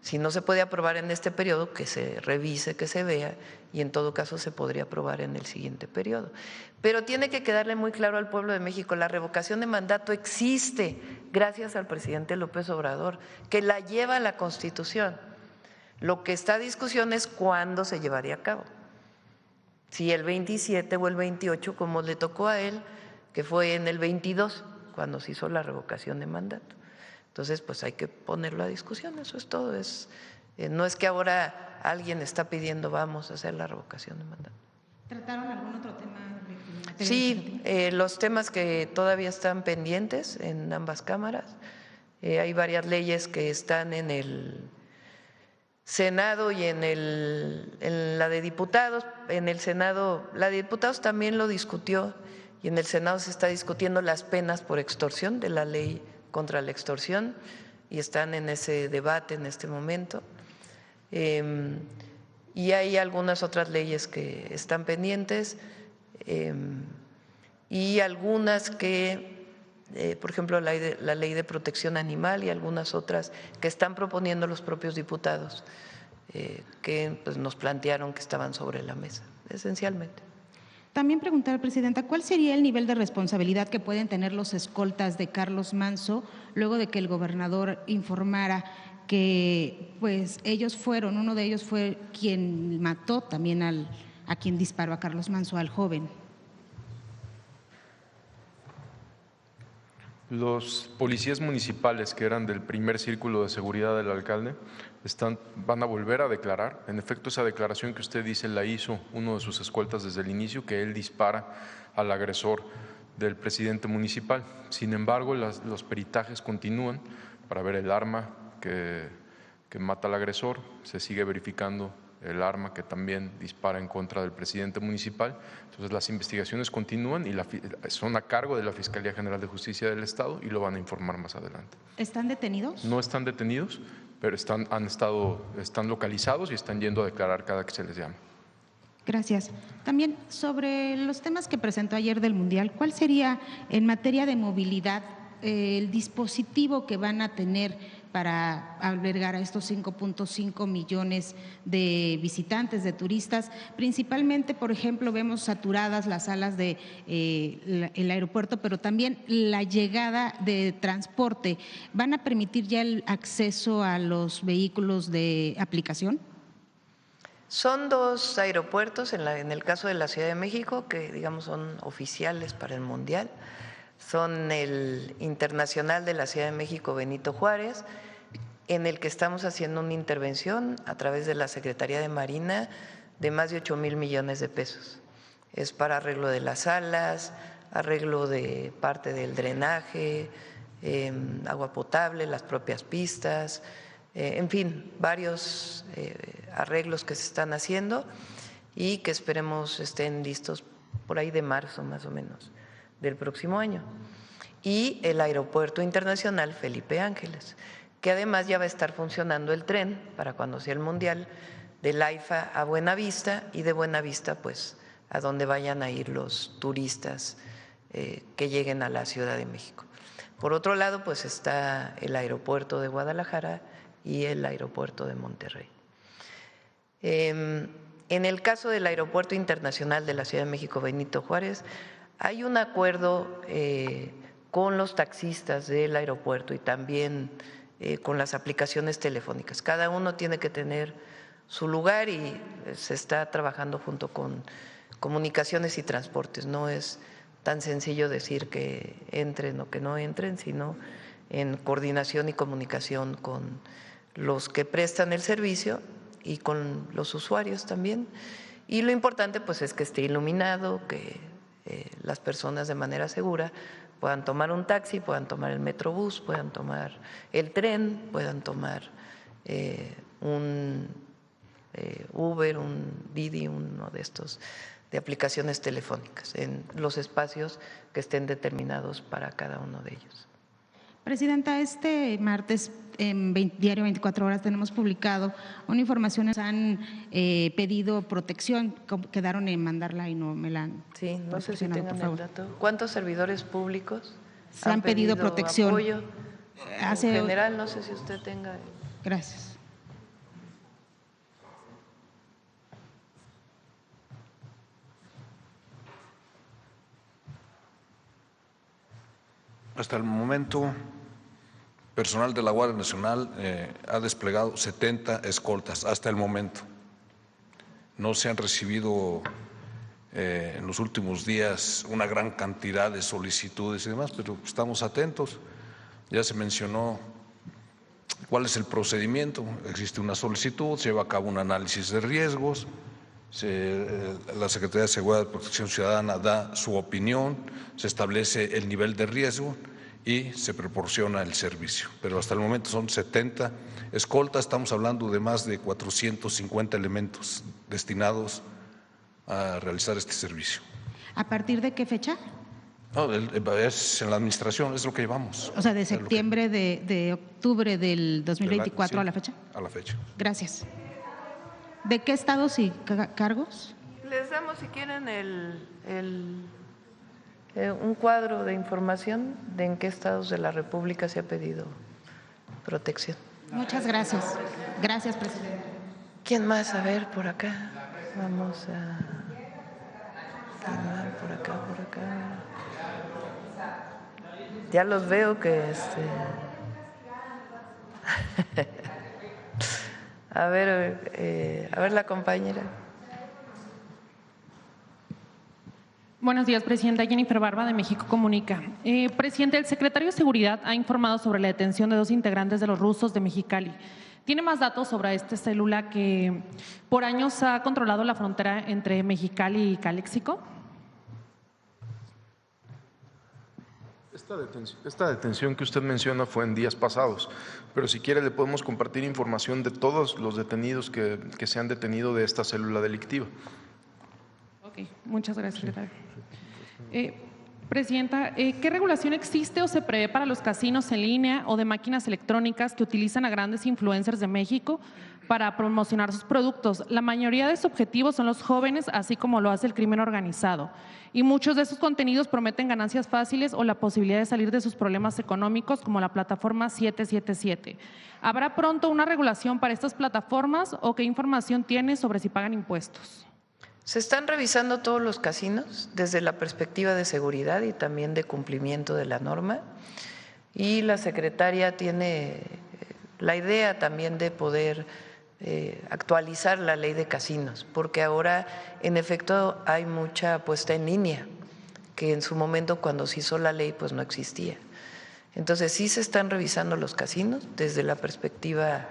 si no se puede aprobar en este periodo, que se revise, que se vea, y en todo caso se podría aprobar en el siguiente periodo. Pero tiene que quedarle muy claro al pueblo de México, la revocación de mandato existe gracias al presidente López Obrador, que la lleva a la Constitución. Lo que está a discusión es cuándo se llevaría a cabo. Si el 27 o el 28, como le tocó a él, que fue en el 22, cuando se hizo la revocación de mandato. Entonces, pues hay que ponerlo a discusión, eso es todo. No es que ahora alguien está pidiendo vamos a hacer la revocación de mandato. ¿Trataron algún otro tema? Sí, los temas que todavía están pendientes en ambas cámaras. Hay varias leyes que están en el Senado y en la de diputados. En el Senado, la de diputados también lo discutió y en el Senado se está discutiendo las penas por extorsión de la ley contra la extorsión y están en ese debate en este momento. Y hay algunas otras leyes que están pendientes y algunas que, por ejemplo, la ley de protección animal y algunas otras que están proponiendo los propios diputados que pues, nos plantearon que estaban sobre la mesa, esencialmente. También preguntar, Presidenta, ¿cuál sería el nivel de responsabilidad que pueden tener los escoltas de Carlos Manzo luego de que el gobernador informara que pues uno de ellos fue quien mató también a quien disparó a Carlos Manzo, al joven? Los policías municipales que eran del primer círculo de seguridad del alcalde van a volver a declarar. En efecto, esa declaración que usted dice la hizo uno de sus escoltas desde el inicio, que él dispara al agresor del presidente municipal. Sin embargo, los peritajes continúan para ver el arma que mata al agresor. Se sigue verificando el arma que también dispara en contra del presidente municipal. Entonces, las investigaciones continúan y son a cargo de la Fiscalía General de Justicia del Estado y lo van a informar más adelante. ¿Están detenidos? No están detenidos, pero están localizados y están yendo a declarar cada que se les llama. Gracias. También sobre los temas que presentó ayer del Mundial, ¿cuál sería en materia de movilidad el dispositivo que van a tener para albergar a estos 5.5 millones de visitantes, de turistas? Principalmente, por ejemplo, vemos saturadas las salas del aeropuerto, pero también la llegada de transporte. ¿Van a permitir ya el acceso a los vehículos de aplicación? Son 2 aeropuertos, en el caso de la Ciudad de México, que digamos son oficiales para el Mundial. Son el Internacional de la Ciudad de México Benito Juárez, en el que estamos haciendo una intervención a través de la Secretaría de Marina de más de 8,000 millones de pesos. Es para arreglo de las salas, arreglo de parte del drenaje, agua potable, las propias pistas, en fin, varios arreglos que se están haciendo y que esperemos estén listos por ahí de marzo más o menos del próximo año. Y el Aeropuerto Internacional Felipe Ángeles, que además ya va a estar funcionando el tren para cuando sea el Mundial, del AIFA a Buenavista y de Buenavista pues a donde vayan a ir los turistas que lleguen a la Ciudad de México. Por otro lado, pues está el aeropuerto de Guadalajara y el aeropuerto de Monterrey. En el caso del Aeropuerto Internacional de la Ciudad de México Benito Juárez, hay un acuerdo con los taxistas del aeropuerto y también con las aplicaciones telefónicas. Cada uno tiene que tener su lugar y se está trabajando junto con Comunicaciones y Transportes. No es tan sencillo decir que entren o que no entren, sino en coordinación y comunicación con los que prestan el servicio y con los usuarios también. Y lo importante pues es que esté iluminado, que las personas de manera segura puedan tomar un taxi, puedan tomar el Metrobús, puedan tomar el tren, puedan tomar un Uber, un Didi, uno de estos de aplicaciones telefónicas en los espacios que estén determinados para cada uno de ellos. Presidenta, este martes en Diario 24 Horas tenemos publicado una información, nos han pedido protección, quedaron en mandarla y no me la han Sí, no sé si tengan el dato. ¿Cuántos servidores públicos se han pedido protección? Apoyo? En general, no sé si usted tenga. Gracias. Hasta el momento, personal de la Guardia Nacional ha desplegado 70 escoltas, hasta el momento. No se han recibido en los últimos días una gran cantidad de solicitudes y demás, pero estamos atentos. Ya se mencionó cuál es el procedimiento. Existe una solicitud, se lleva a cabo un análisis de riesgos, la Secretaría de Seguridad y Protección Ciudadana da su opinión, se establece el nivel de riesgo y se proporciona el servicio. Pero hasta el momento son 70 escoltas, estamos hablando de más de 450 elementos destinados a realizar este servicio. ¿A partir de qué fecha? No, es en la administración, es lo que llevamos. O sea, de septiembre, de octubre del 2024 sí, a la fecha. A la fecha. Gracias. ¿De qué estados y cargos? Les damos, si quieren, un cuadro de información de en qué estados de la República se ha pedido protección. Muchas gracias. Gracias, presidente. ¿Quién más? A ver, por acá. Vamos a… Por acá, por acá. Ya los veo que… A ver la compañera. Buenos días, Presidenta. Jennifer Barba, de México Comunica. Presidente, el secretario de Seguridad ha informado sobre la detención de 2 integrantes de los rusos de Mexicali. ¿Tiene más datos sobre esta célula que por años ha controlado la frontera entre Mexicali y Calexico? Esta detención que usted menciona fue en días pasados, pero si quiere le podemos compartir información de todos los detenidos que se han detenido de esta célula delictiva. Ok, muchas gracias, secretario. Presidenta, ¿qué regulación existe o se prevé para los casinos en línea o de máquinas electrónicas que utilizan a grandes influencers de México para promocionar sus productos? La mayoría de sus objetivos son los jóvenes, así como lo hace el crimen organizado. Y muchos de esos contenidos prometen ganancias fáciles o la posibilidad de salir de sus problemas económicos, como la plataforma 777. ¿Habrá pronto una regulación para estas plataformas o qué información tiene sobre si pagan impuestos? Se están revisando todos los casinos desde la perspectiva de seguridad y también de cumplimiento de la norma. Y la secretaria tiene la idea también de poder actualizar la ley de casinos, porque ahora en efecto hay mucha puesta en línea, que en su momento cuando se hizo la ley pues no existía. Entonces sí se están revisando los casinos desde la perspectiva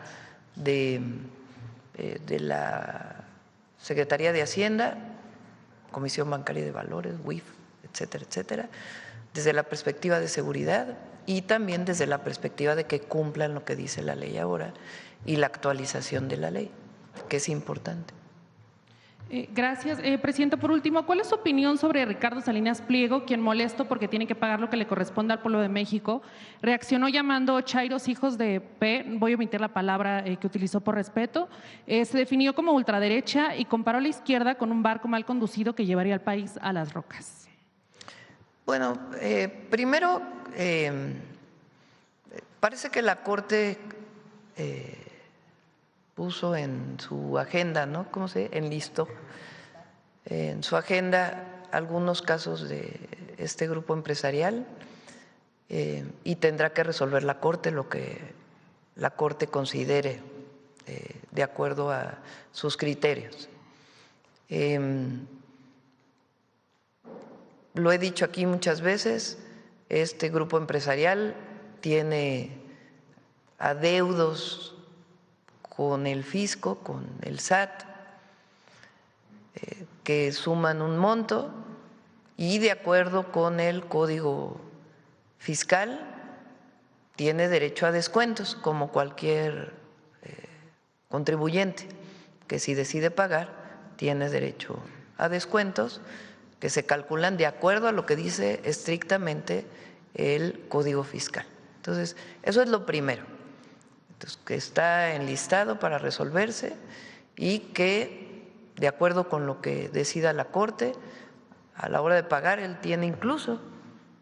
de la Secretaría de Hacienda, Comisión Bancaria de Valores, WIF, etcétera, etcétera, desde la perspectiva de seguridad y también desde la perspectiva de que cumplan lo que dice la ley ahora y la actualización de la ley, que es importante. Gracias. Presidenta, por último, ¿cuál es su opinión sobre Ricardo Salinas Pliego, quien, molesto porque tiene que pagar lo que le corresponde al pueblo de México, reaccionó llamando chairos hijos de P, voy a omitir la palabra que utilizó por respeto, se definió como ultraderecha y comparó a la izquierda con un barco mal conducido que llevaría al país a las rocas? Bueno, primero, parece que la Corte puso en su agenda, ¿no? ¿Cómo se enlistó? En su agenda algunos casos de este grupo empresarial y tendrá que resolver la Corte lo que la Corte considere de acuerdo a sus criterios. Lo he dicho aquí muchas veces, este grupo empresarial tiene adeudos con el fisco, con el SAT, que suman un monto y de acuerdo con el Código Fiscal tiene derecho a descuentos como cualquier contribuyente que si decide pagar tiene derecho a descuentos que se calculan de acuerdo a lo que dice estrictamente el Código Fiscal. Entonces, eso es lo primero. Entonces, que está enlistado para resolverse y que, de acuerdo con lo que decida la Corte, a la hora de pagar, él tiene incluso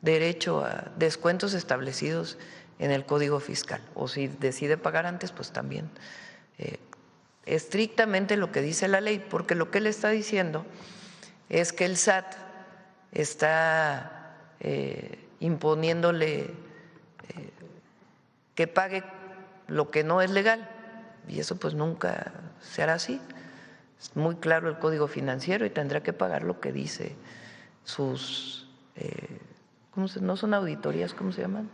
derecho a descuentos establecidos en el Código Fiscal. O si decide pagar antes, pues también estrictamente lo que dice la ley, porque lo que él está diciendo es que el SAT está imponiéndole que pague lo que no es legal, y eso pues nunca se hará así. Es muy claro el Código Financiero y tendrá que pagar lo que dice sus, no son auditorías, ¿cómo se llaman?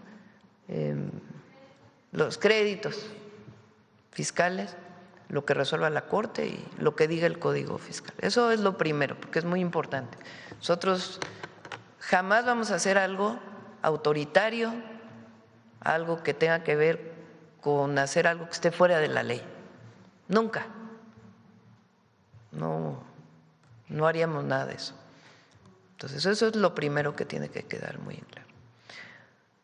Los créditos fiscales, lo que resuelva la Corte y lo que diga el Código Fiscal. Eso es lo primero, porque es muy importante. Nosotros jamás vamos a hacer algo autoritario, algo que tenga que ver con hacer algo que esté fuera de la ley. Nunca. No haríamos nada de eso. Entonces, eso es lo primero que tiene que quedar muy claro.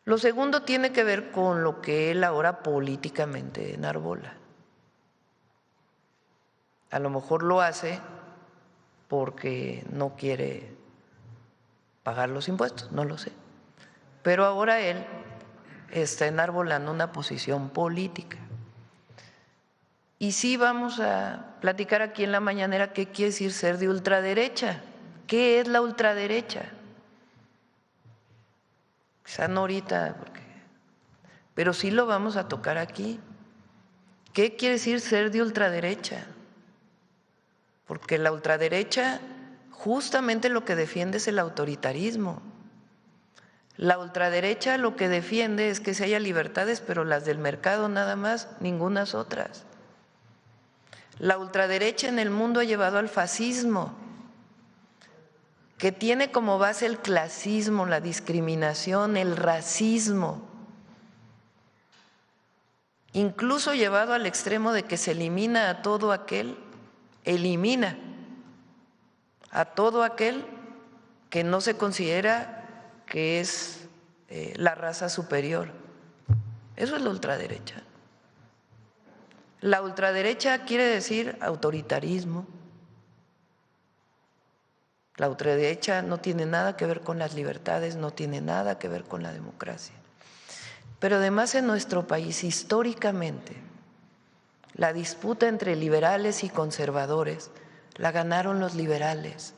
Lo segundo tiene que ver con lo que él ahora políticamente enarbola. A lo mejor lo hace porque no quiere pagar los impuestos, no lo sé. Pero ahora él está enarbolando una posición política. Y sí vamos a platicar aquí en la mañanera qué quiere decir ser de ultraderecha. ¿Qué es la ultraderecha? Quizá no ahorita, pero sí lo vamos a tocar aquí. ¿Qué quiere decir ser de ultraderecha? Porque la ultraderecha justamente lo que defiende es el autoritarismo. La ultraderecha lo que defiende es que se haya libertades, pero las del mercado nada más, ningunas otras. La ultraderecha en el mundo ha llevado al fascismo, que tiene como base el clasismo, la discriminación, el racismo, incluso llevado al extremo de que se elimina a todo aquel que no se considera que es la raza superior. Eso es la ultraderecha. La ultraderecha quiere decir autoritarismo. La ultraderecha no tiene nada que ver con las libertades, no tiene nada que ver con la democracia. Pero además en nuestro país, históricamente, la disputa entre liberales y conservadores la ganaron los liberales.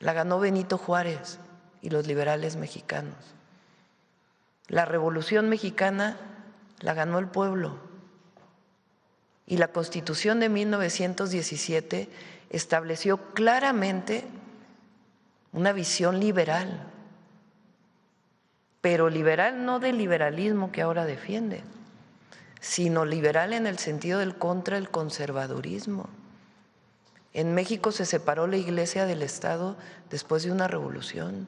La ganó Benito Juárez y los liberales mexicanos. La Revolución Mexicana la ganó el pueblo. Y la Constitución de 1917 estableció claramente una visión liberal, pero liberal no del liberalismo que ahora defiende, sino liberal en el sentido del contra el conservadurismo. En México se separó la Iglesia del Estado después de una revolución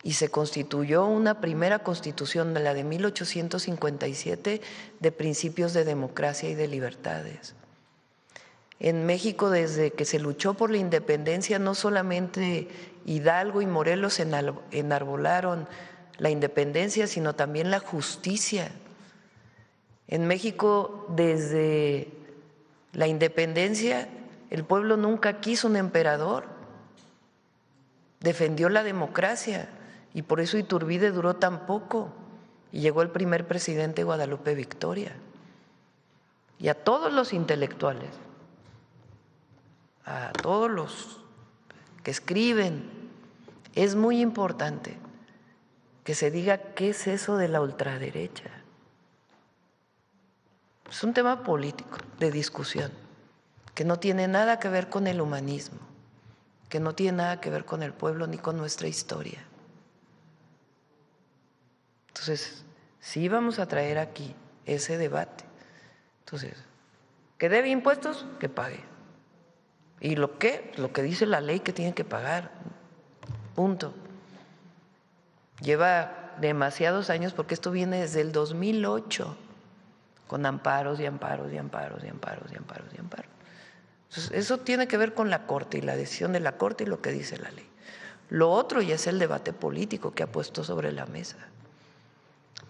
y se constituyó una primera constitución, la de 1857, de principios de democracia y de libertades. En México, desde que se luchó por la independencia, no solamente Hidalgo y Morelos enarbolaron la independencia, sino también la justicia. En México, desde la independencia, el pueblo nunca quiso un emperador, defendió la democracia y por eso Iturbide duró tan poco y llegó el primer presidente Guadalupe Victoria. Y a todos los intelectuales, a todos los que escriben, es muy importante que se diga qué es eso de la ultraderecha. Es un tema político, de discusión, que no tiene nada que ver con el humanismo, que no tiene nada que ver con el pueblo ni con nuestra historia. Entonces, sí vamos a traer aquí ese debate. Entonces, que debe impuestos, que pague. Y lo que dice la ley que tiene que pagar, punto. Lleva demasiados años porque esto viene desde el 2008. Con amparos y amparos y amparos y amparos y amparos y amparos. Entonces, eso tiene que ver con la Corte y la decisión de la Corte y lo que dice la ley. Lo otro ya es el debate político que ha puesto sobre la mesa.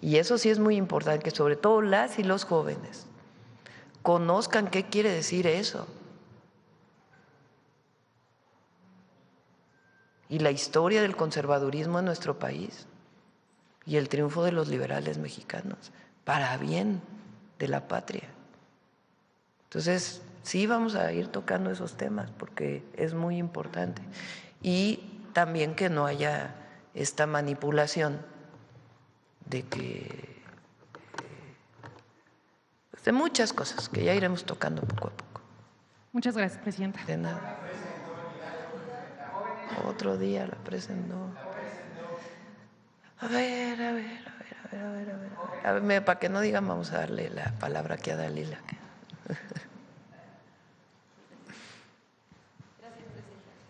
Y eso sí es muy importante, que sobre todo las y los jóvenes conozcan qué quiere decir eso. Y la historia del conservadurismo en nuestro país y el triunfo de los liberales mexicanos, para bien de la patria. Entonces, sí vamos a ir tocando esos temas porque es muy importante. Y también que no haya esta manipulación de que de muchas cosas que ya iremos tocando poco a poco. Muchas gracias, presidenta. De nada. Otro día la presentó. A ver, para que no digan, vamos a darle la palabra aquí a Dalila.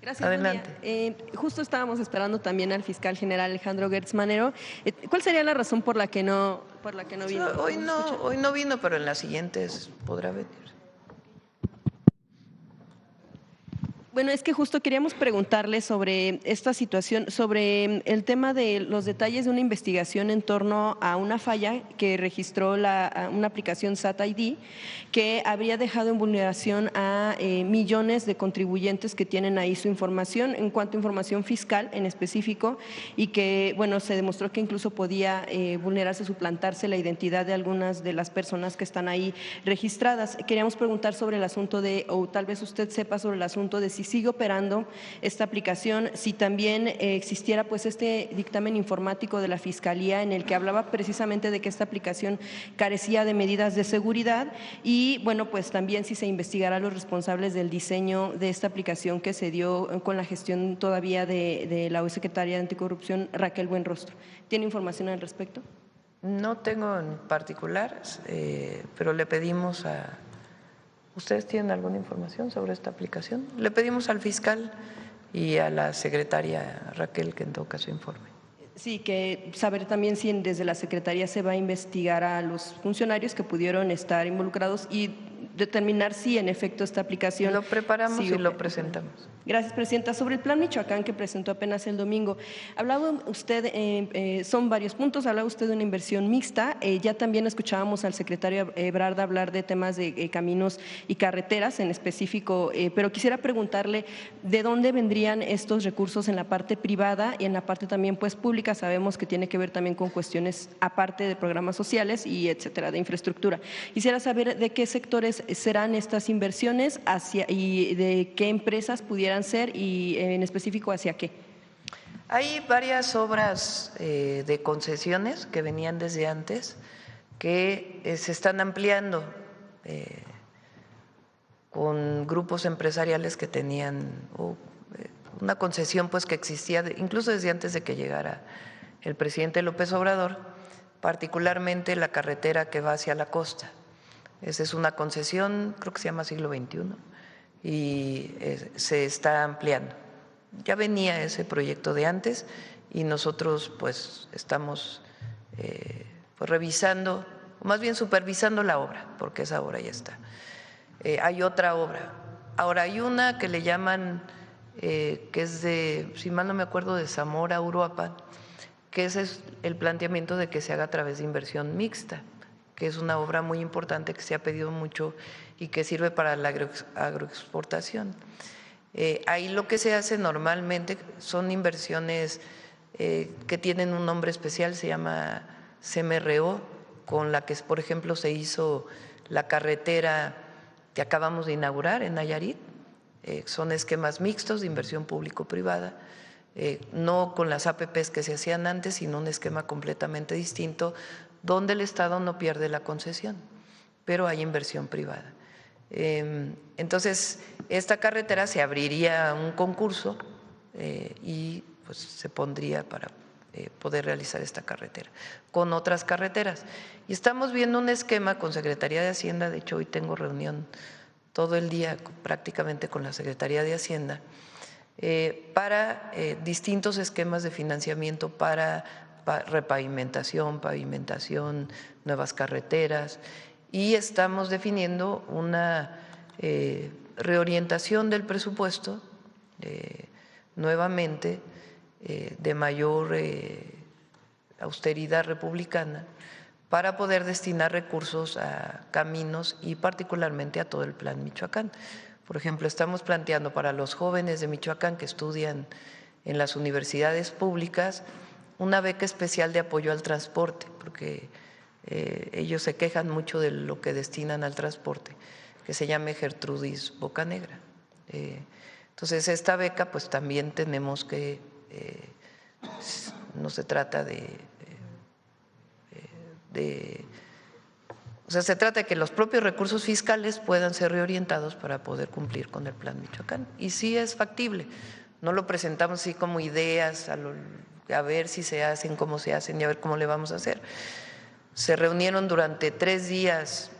Gracias, adelante. Justo estábamos esperando también al fiscal general Alejandro Gertz Manero. ¿Cuál sería la razón por la que no vino? Hoy no vino, pero en las siguientes podrá venir. Bueno, es que justo queríamos preguntarle sobre esta situación, sobre el tema de los detalles de una investigación en torno a una falla que registró una aplicación SAT-ID que habría dejado en vulneración a millones de contribuyentes que tienen ahí su información, en cuanto a información fiscal en específico, y que, bueno, se demostró que incluso podía vulnerarse, suplantarse la identidad de algunas de las personas que están ahí registradas. Queríamos preguntar sobre el asunto de, o tal vez usted sepa sobre el asunto de si sigue operando esta aplicación, si también existiera pues este dictamen informático de la Fiscalía en el que hablaba precisamente de que esta aplicación carecía de medidas de seguridad y bueno, pues también si se investigará a los responsables del diseño de esta aplicación que se dio con la gestión todavía de la hoy secretaria de Anticorrupción, Raquel Buenrostro. ¿Tiene información al respecto? No tengo en particular, pero le pedimos a… ¿Ustedes tienen alguna información sobre esta aplicación? Le pedimos al fiscal y a la secretaria Raquel que en todo caso informe. Sí, que saber también si desde la Secretaría se va a investigar a los funcionarios que pudieron estar involucrados y determinar si en efecto esta aplicación… Lo preparamos y lo presentamos. Gracias, presidenta. Sobre el Plan Michoacán que presentó apenas el domingo, hablaba usted, son varios puntos, hablaba usted de una inversión mixta, ya también escuchábamos al secretario Ebrard hablar de temas de caminos y carreteras en específico, pero quisiera preguntarle de dónde vendrían estos recursos en la parte privada y en la parte también pues pública. Sabemos que tiene que ver también con cuestiones aparte de programas sociales y etcétera, de infraestructura. Quisiera saber de qué sectores serán estas inversiones y de qué empresas pudieran ser y en específico hacia qué. Hay varias obras de concesiones que venían desde antes que se están ampliando con grupos empresariales que tenían una concesión pues que existía incluso desde antes de que llegara el presidente López Obrador, particularmente la carretera que va hacia la costa, Esa es una concesión, creo que se llama Siglo XXI, y se está ampliando. Ya venía ese proyecto de antes y nosotros pues estamos pues revisando, o más bien supervisando la obra, porque esa obra ya está. Hay otra obra. Ahora hay una que le llaman, que es de, si mal no me acuerdo, de Zamora, Uruapan, que ese es el planteamiento de que se haga a través de inversión mixta, que es una obra muy importante que se ha pedido mucho y que sirve para la agroexportación. Ahí lo que se hace normalmente son inversiones que tienen un nombre especial, se llama CMRO, con la que, por ejemplo, se hizo la carretera que acabamos de inaugurar en Nayarit. Son esquemas mixtos de inversión público-privada, no con las APPs que se hacían antes, sino un esquema completamente distinto, donde el Estado no pierde la concesión, pero hay inversión privada. Entonces, esta carretera se abriría un concurso y pues se pondría para poder realizar esta carretera con otras carreteras. Y estamos viendo un esquema con Secretaría de Hacienda, de hecho hoy tengo reunión todo el día prácticamente con la Secretaría de Hacienda, para distintos esquemas de financiamiento para repavimentación, pavimentación, nuevas carreteras, y estamos definiendo una reorientación del presupuesto nuevamente de mayor austeridad republicana para poder destinar recursos a caminos y particularmente a todo el Plan Michoacán. Por ejemplo, estamos planteando para los jóvenes de Michoacán que estudian en las universidades públicas una beca especial de apoyo al transporte, porque ellos se quejan mucho de lo que destinan al transporte, que se llame Gertrudis Bocanegra. Entonces, esta beca pues también tenemos que, no se trata o sea, se trata de que los propios recursos fiscales puedan ser reorientados para poder cumplir con el Plan Michoacán. Y sí es factible, no lo presentamos así como ideas, a ver si se hacen, cómo se hacen y a ver cómo le vamos a hacer. Se reunieron durante 3 días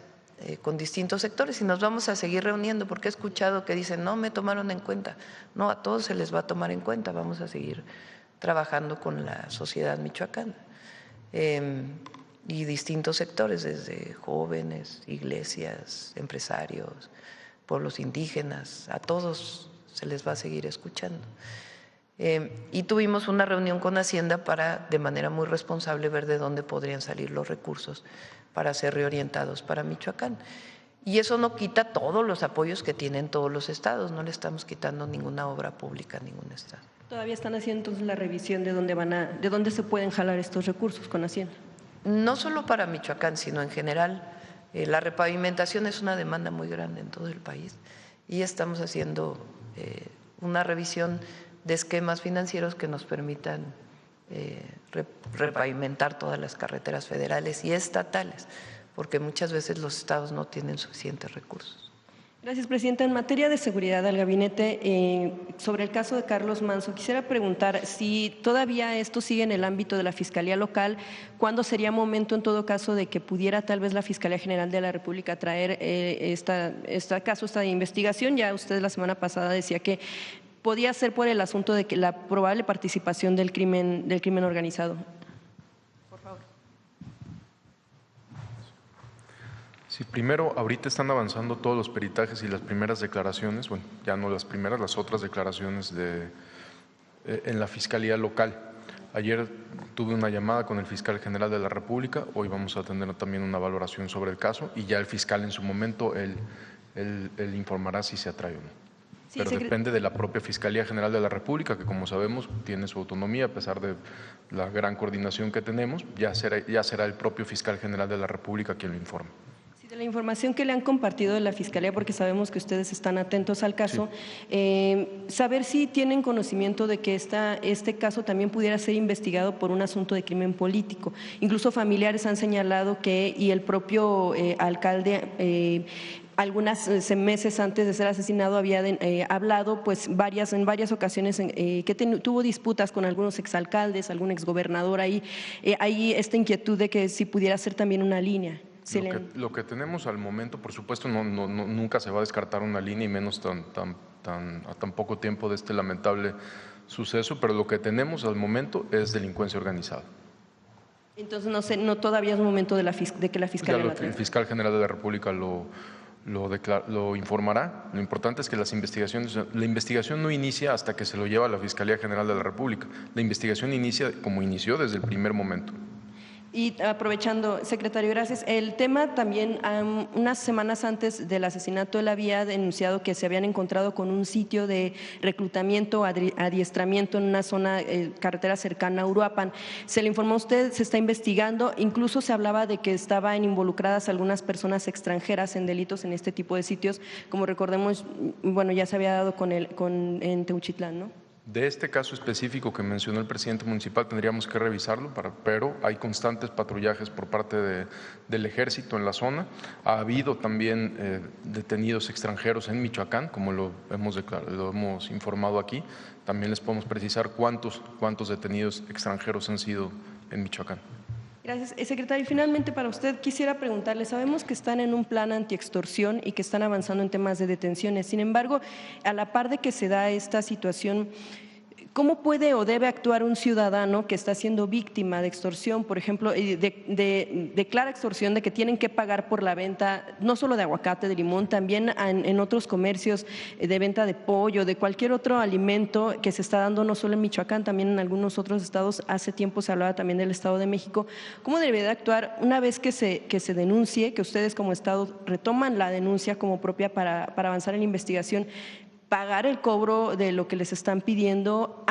con distintos sectores y nos vamos a seguir reuniendo porque he escuchado que dicen, no me tomaron en cuenta. No, a todos se les va a tomar en cuenta, vamos a seguir trabajando con la sociedad michoacana. Y distintos sectores, desde jóvenes, iglesias, empresarios, pueblos indígenas, a todos se les va a seguir escuchando. Y tuvimos una reunión con Hacienda para, de manera muy responsable, ver de dónde podrían salir los recursos para ser reorientados para Michoacán. Y eso no quita todos los apoyos que tienen todos los estados, no le estamos quitando ninguna obra pública a ningún estado. ¿Todavía están haciendo entonces la revisión de dónde se pueden jalar estos recursos con Hacienda? No solo para Michoacán, sino en general. La repavimentación es una demanda muy grande en todo el país y estamos haciendo una revisión de esquemas financieros que nos permitan repavimentar todas las carreteras federales y estatales, porque muchas veces los estados no tienen suficientes recursos. Gracias, presidenta. En materia de seguridad al gabinete, sobre el caso de Carlos Manzo, quisiera preguntar si todavía esto sigue en el ámbito de la Fiscalía Local, ¿cuándo sería momento en todo caso de que pudiera tal vez la Fiscalía General de la República traer esta investigación? Ya usted la semana pasada decía que podía ser por el asunto de que la probable participación del crimen organizado. Sí, primero, ahorita están avanzando todos los peritajes y las primeras declaraciones, bueno, ya no las primeras, las otras declaraciones en la Fiscalía Local. Ayer tuve una llamada con el Fiscal General de la República, hoy vamos a tener también una valoración sobre el caso y ya el fiscal en su momento, él informará si se atrae o no. Sí, pero depende de la propia Fiscalía General de la República, que como sabemos tiene su autonomía a pesar de la gran coordinación que tenemos, ya será el propio Fiscal General de la República quien lo informe. De la información que le han compartido de la Fiscalía, porque sabemos que ustedes están atentos al caso, saber si tienen conocimiento de que este caso también pudiera ser investigado por un asunto de crimen político. Incluso familiares han señalado que, y el propio alcalde, algunos meses antes de ser asesinado había hablado pues en varias ocasiones que tuvo disputas con algunos exalcaldes, algún exgobernador ahí. Hay esta inquietud de que si pudiera ser también una línea. Lo que tenemos al momento, por supuesto, nunca se va a descartar una línea, y menos a tan poco tiempo de este lamentable suceso, pero lo que tenemos al momento es delincuencia organizada. Entonces, no todavía es momento de que la Fiscalía la traiga. El fiscal general de la República lo informará. Lo importante es que la investigación no inicia hasta que se lo lleva a la Fiscalía General de la República. La investigación inicia como inició desde el primer momento. Y aprovechando, secretario, gracias. El tema también, unas semanas antes del asesinato, él había denunciado que se habían encontrado con un sitio de reclutamiento, adiestramiento en una zona, carretera cercana a Uruapan. Se le informó a usted, se está investigando, incluso se hablaba de que estaban involucradas algunas personas extranjeras en delitos en este tipo de sitios, como recordemos, bueno, ya se había dado en Teuchitlán, ¿no? De este caso específico que mencionó el presidente municipal tendríamos que revisarlo, pero hay constantes patrullajes por parte del ejército en la zona. Ha habido también detenidos extranjeros en Michoacán, como lo hemos informado aquí. También les podemos precisar cuántos detenidos extranjeros han sido en Michoacán. Gracias. Secretario, finalmente para usted quisiera preguntarle, sabemos que están en un plan antiextorsión y que están avanzando en temas de detenciones. Sin embargo, a la par de que se da esta situación, ¿cómo puede o debe actuar un ciudadano que está siendo víctima de extorsión, por ejemplo, de clara extorsión, de que tienen que pagar por la venta, no solo de aguacate, de limón, también en otros comercios de venta de pollo, de cualquier otro alimento que se está dando no solo en Michoacán, también en algunos otros estados? Hace tiempo se hablaba también del Estado de México. ¿Cómo debe de actuar una vez que se denuncie, que ustedes como Estado retoman la denuncia como propia para avanzar en la investigación? Pagar el cobro de lo que les están pidiendo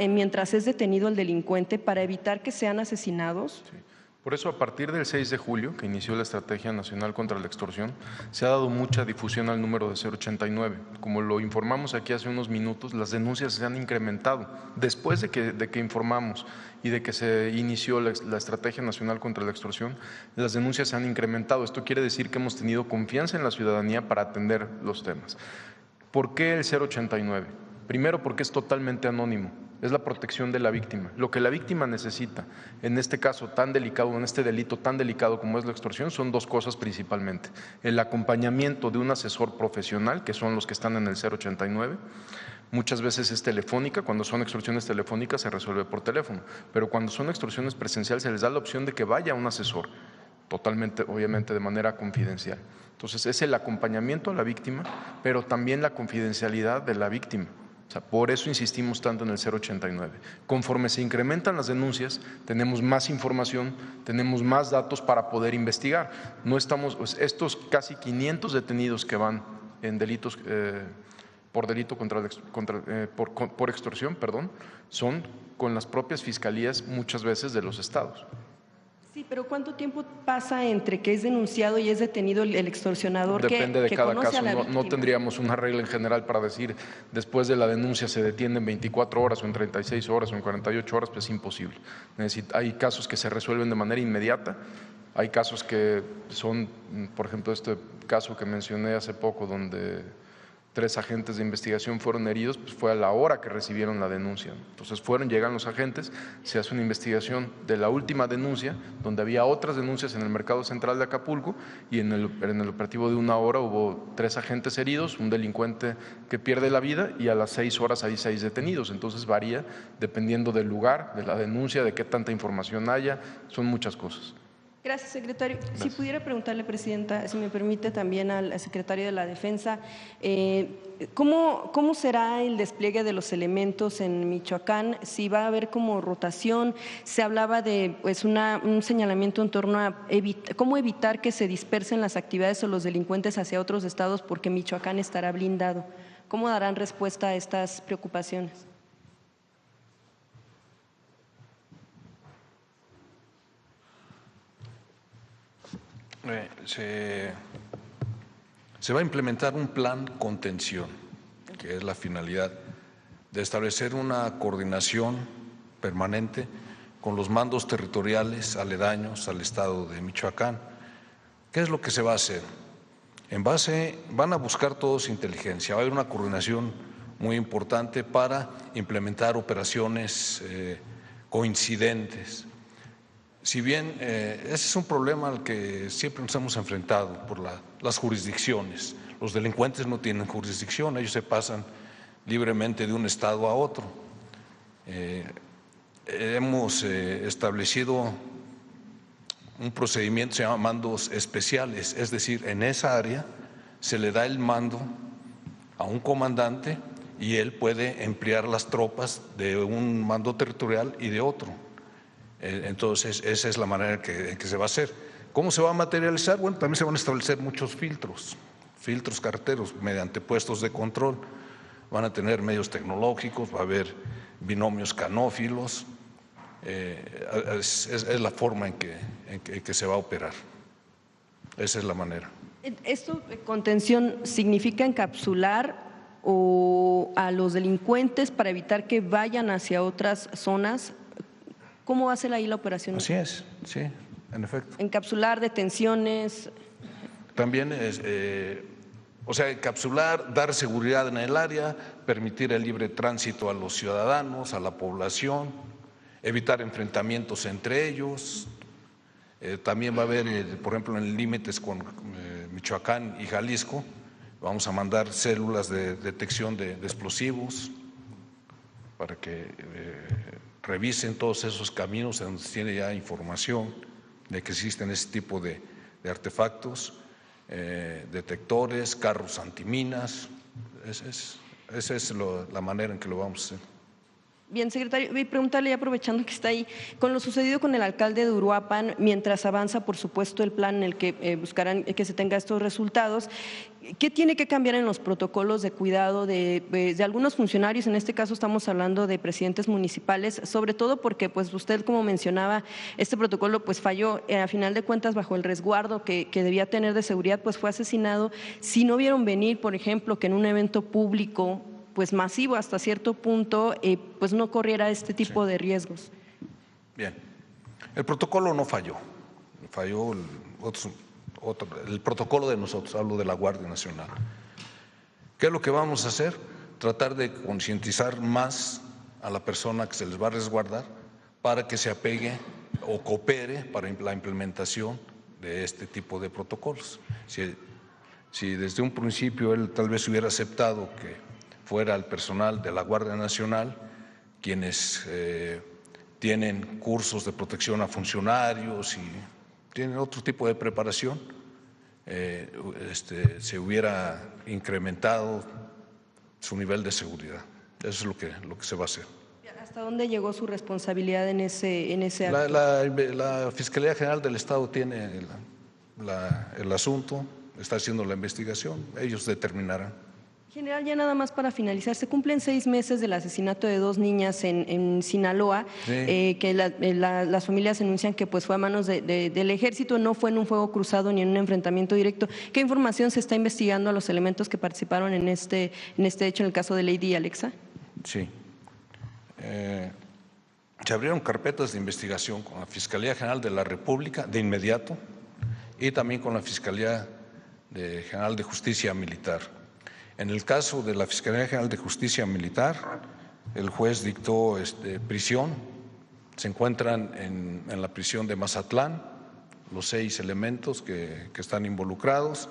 mientras es detenido el delincuente para evitar que sean asesinados. Sí. Por eso, a partir del 6 de julio, que inició la Estrategia Nacional contra la Extorsión, se ha dado mucha difusión al número de 089. Como lo informamos aquí hace unos minutos, las denuncias se han incrementado. Después de que informamos y de que se inició la Estrategia Nacional contra la Extorsión, las denuncias se han incrementado. Esto quiere decir que hemos tenido confianza en la ciudadanía para atender los temas. ¿Por qué el 089? Primero, porque es totalmente anónimo, es la protección de la víctima. Lo que la víctima necesita en este caso tan delicado, en este delito tan delicado como es la extorsión, son dos cosas principalmente: el acompañamiento de un asesor profesional, que son los que están en el 089. Muchas veces es telefónica, cuando son extorsiones telefónicas se resuelve por teléfono, pero cuando son extorsiones presenciales se les da la opción de que vaya un asesor, totalmente, obviamente de manera confidencial. Entonces es el acompañamiento a la víctima, pero también la confidencialidad de la víctima. O sea, por eso insistimos tanto en el 089. Conforme se incrementan las denuncias, tenemos más información, tenemos más datos para poder investigar. No estamos, estos casi 500 detenidos que van en delitos por delito por extorsión, son con las propias fiscalías muchas veces de los estados. Sí, pero ¿cuánto tiempo pasa entre que es denunciado y es detenido el extorsionador? Depende de cada caso. No tendríamos una regla en general para decir después de la denuncia se detiene en 24 horas o en 36 horas o en 48 horas, pues es imposible. Hay casos que se resuelven de manera inmediata, hay casos que son, por ejemplo, este caso que mencioné hace poco donde 3 agentes de investigación fueron heridos, pues fue a la hora que recibieron la denuncia. Entonces llegan los agentes, se hace una investigación de la última denuncia, donde había otras denuncias en el mercado central de Acapulco, y en el operativo de 1 hora hubo 3 agentes heridos, un delincuente que pierde la vida, y a las 6 horas hay 6 detenidos. Entonces varía dependiendo del lugar, de la denuncia, de qué tanta información haya, son muchas cosas. Gracias, secretario. Gracias. Si pudiera preguntarle, Presidenta, si me permite, también al secretario de la Defensa, ¿cómo será el despliegue de los elementos en Michoacán? Si va a haber como rotación, se hablaba de un señalamiento en torno a cómo evitar que se dispersen las actividades o los delincuentes hacia otros estados porque Michoacán estará blindado. ¿Cómo darán respuesta a estas preocupaciones? Se va a implementar un plan contención, que es la finalidad de establecer una coordinación permanente con los mandos territoriales aledaños al estado de Michoacán. ¿Qué es lo que se va a hacer? Van a buscar todos inteligencia, va a haber una coordinación muy importante para implementar operaciones coincidentes. Si bien ese es un problema al que siempre nos hemos enfrentado por las jurisdicciones. Los delincuentes no tienen jurisdicción, ellos se pasan libremente de un estado a otro. Hemos establecido un procedimiento que se llama mandos especiales, es decir, en esa área se le da el mando a un comandante y él puede emplear las tropas de un mando territorial y de otro. Entonces, esa es la manera en que se va a hacer. ¿Cómo se va a materializar? Bueno, también se van a establecer muchos filtros carreteros mediante puestos de control. Van a tener medios tecnológicos, va a haber binomios canófilos. Es la forma en que se va a operar. Esa es la manera. ¿Esto de contención significa encapsular a los delincuentes para evitar que vayan hacia otras zonas? ¿Cómo va a ser ahí la operación? Así es, sí, en efecto. Encapsular, detenciones. También encapsular, dar seguridad en el área, permitir el libre tránsito a los ciudadanos, a la población, evitar enfrentamientos entre ellos. También va a haber, por ejemplo, en límites con Michoacán y Jalisco, vamos a mandar células de detección de explosivos para que revisen todos esos caminos donde se tiene ya información de que existen ese tipo de artefactos, detectores, carros antiminas. Esa es la manera en que lo vamos a hacer. Bien, secretario, voy a preguntarle, aprovechando que está ahí, con lo sucedido con el alcalde de Uruapan, mientras avanza, por supuesto, el plan en el que buscarán que se tenga estos resultados, ¿qué tiene que cambiar en los protocolos de cuidado de algunos funcionarios? En este caso estamos hablando de presidentes municipales, sobre todo porque, pues, usted, como mencionaba, este protocolo pues falló, a final de cuentas, bajo el resguardo que debía tener de seguridad, pues fue asesinado. Si no vieron venir, por ejemplo, que en un evento público pues masivo hasta cierto punto, pues no corriera este tipo de riesgos. Bien, el protocolo no falló, falló el protocolo de nosotros, hablo de la Guardia Nacional. ¿Qué es lo que vamos a hacer? Tratar de concientizar más a la persona que se les va a resguardar para que se apegue o coopere para la implementación de este tipo de protocolos. Si desde un principio él tal vez hubiera aceptado que fuera el personal de la Guardia Nacional quienes tienen cursos de protección a funcionarios y tienen otro tipo de preparación, se hubiera incrementado su nivel de seguridad. Eso es lo que se va a hacer. ¿Hasta dónde llegó su responsabilidad en ese acto? La Fiscalía General del Estado tiene el asunto, está haciendo la investigación, ellos determinarán. General, ya nada más para finalizar, se cumplen 6 meses del asesinato de 2 niñas en Sinaloa, sí. Que las familias denuncian que pues fue a manos del ejército, no fue en un fuego cruzado ni en un enfrentamiento directo. ¿Qué información se está investigando a los elementos que participaron en este hecho en el caso de Lady y Alexa? Sí. Se abrieron carpetas de investigación con la Fiscalía General de la República de inmediato y también con la Fiscalía General de Justicia Militar. En el caso de la Fiscalía General de Justicia Militar, el juez dictó prisión. Se encuentran en la prisión de Mazatlán los 6 elementos que están involucrados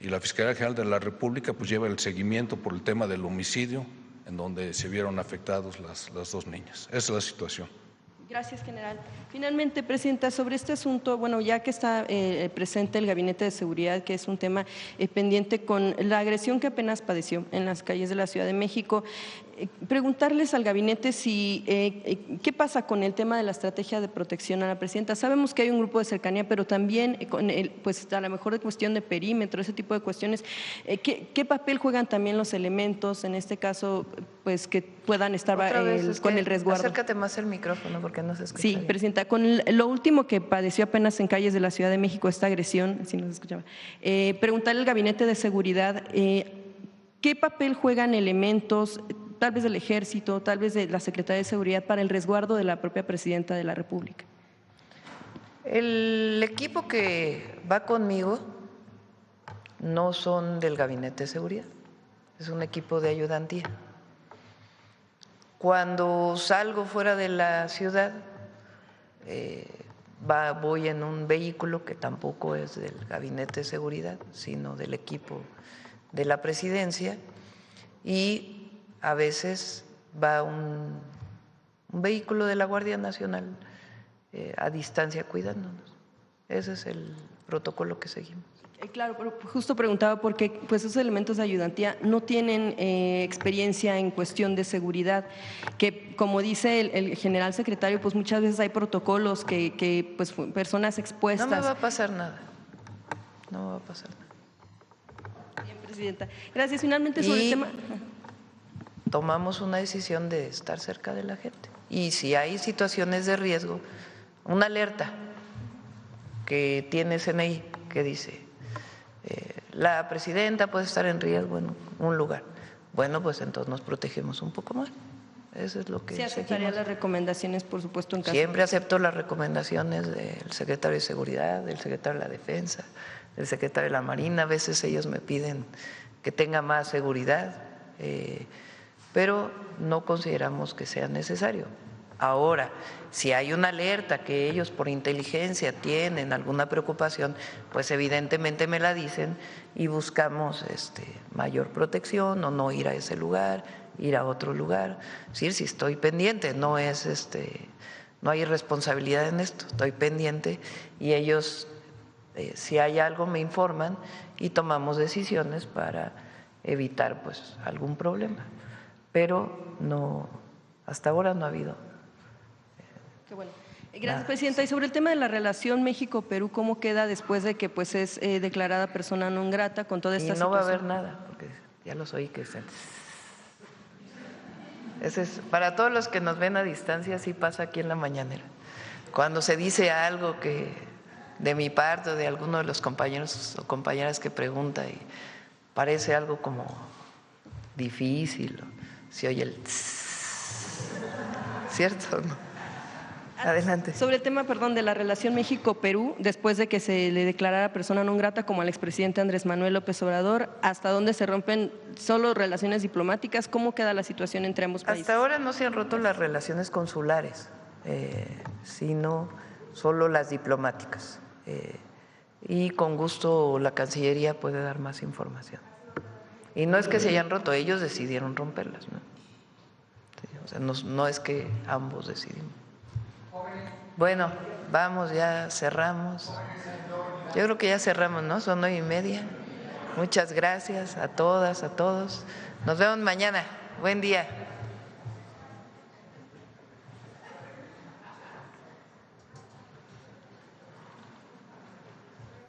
y la Fiscalía General de la República pues lleva el seguimiento por el tema del homicidio en donde se vieron afectados las 2 niñas. Esa es la situación. Gracias, general. Finalmente, presidenta, sobre este asunto, bueno, ya que está presente el Gabinete de Seguridad, que es un tema pendiente con la agresión que apenas padeció en las calles de la Ciudad de México, preguntarles al gabinete qué pasa con el tema de la estrategia de protección a la presidenta. Sabemos que hay un grupo de cercanía, pero también con pues a lo mejor de cuestión de perímetro, ese tipo de cuestiones. ¿Qué papel juegan también los elementos, en este caso, pues que puedan estar con el resguardo? Acércate más el micrófono porque no se escucha. Sí, bien. presidenta, con lo último que padeció apenas en calles de la Ciudad de México, esta agresión, si no se escuchaba, preguntarle al Gabinete de Seguridad qué papel juegan elementos, tal vez del Ejército, tal vez de la Secretaría de Seguridad, para el resguardo de la propia Presidenta de la República. El equipo que va conmigo no son del Gabinete de Seguridad, es un equipo de ayudantía. Cuando salgo fuera de la ciudad, voy en un vehículo que tampoco es del Gabinete de Seguridad, sino del equipo de la Presidencia, y a veces va un vehículo de la Guardia Nacional a distancia cuidándonos. Ese es el protocolo que seguimos. Claro, pero justo preguntaba porque pues esos elementos de ayudantía no tienen experiencia en cuestión de seguridad, que como dice el general secretario, pues muchas veces hay protocolos que pues personas expuestas. No me va a pasar nada, no me va a pasar nada. Bien, Presidenta. Gracias. Finalmente sobre el tema… Tomamos una decisión de estar cerca de la gente. Y si hay situaciones de riesgo, una alerta que tiene CNI que dice… la presidenta puede estar en riesgo en un lugar. Bueno, pues entonces nos protegemos un poco más. Eso es lo que… Sí, aceptaría las recomendaciones, por supuesto, en caso… Siempre acepto las recomendaciones del secretario de Seguridad, del secretario de la Defensa, del secretario de la Marina. A veces ellos me piden que tenga más seguridad, pero no consideramos que sea necesario. Ahora, si hay una alerta que ellos por inteligencia tienen alguna preocupación, pues evidentemente me la dicen y buscamos mayor protección o no ir a ese lugar, ir a otro lugar. Sí, si estoy pendiente, no es no hay irresponsabilidad en esto, estoy pendiente y ellos si hay algo me informan y tomamos decisiones para evitar pues algún problema. Pero no, hasta ahora no ha habido. Qué bueno. Gracias, Presidenta. Y sobre el tema de la relación México-Perú, ¿cómo queda después de que pues es declarada persona non grata con toda esta situación? Y no va a haber nada, porque ya los oí que están… Ese es, para todos los que nos ven a distancia, sí pasa aquí en la mañanera. Cuando se dice algo que de mi parte o de alguno de los compañeros o compañeras que pregunta y parece algo como difícil, se oye el ¿cierto? ¿No? Adelante. Sobre el tema, perdón, de la relación México-Perú, después de que se le declarara persona non grata como al expresidente Andrés Manuel López Obrador, ¿hasta dónde se rompen solo relaciones diplomáticas? ¿Cómo queda la situación entre ambos países? Hasta ahora no se han roto las relaciones consulares, sino solo las diplomáticas. Y con gusto la Cancillería puede dar más información. Y no es que se hayan roto, ellos decidieron romperlas, ¿no? Sí, o sea, no es que ambos decidimos. Bueno, vamos, ya cerramos. Yo creo que ya cerramos, ¿no? Son 9:30. Muchas gracias a todas, a todos. Nos vemos mañana. Buen día.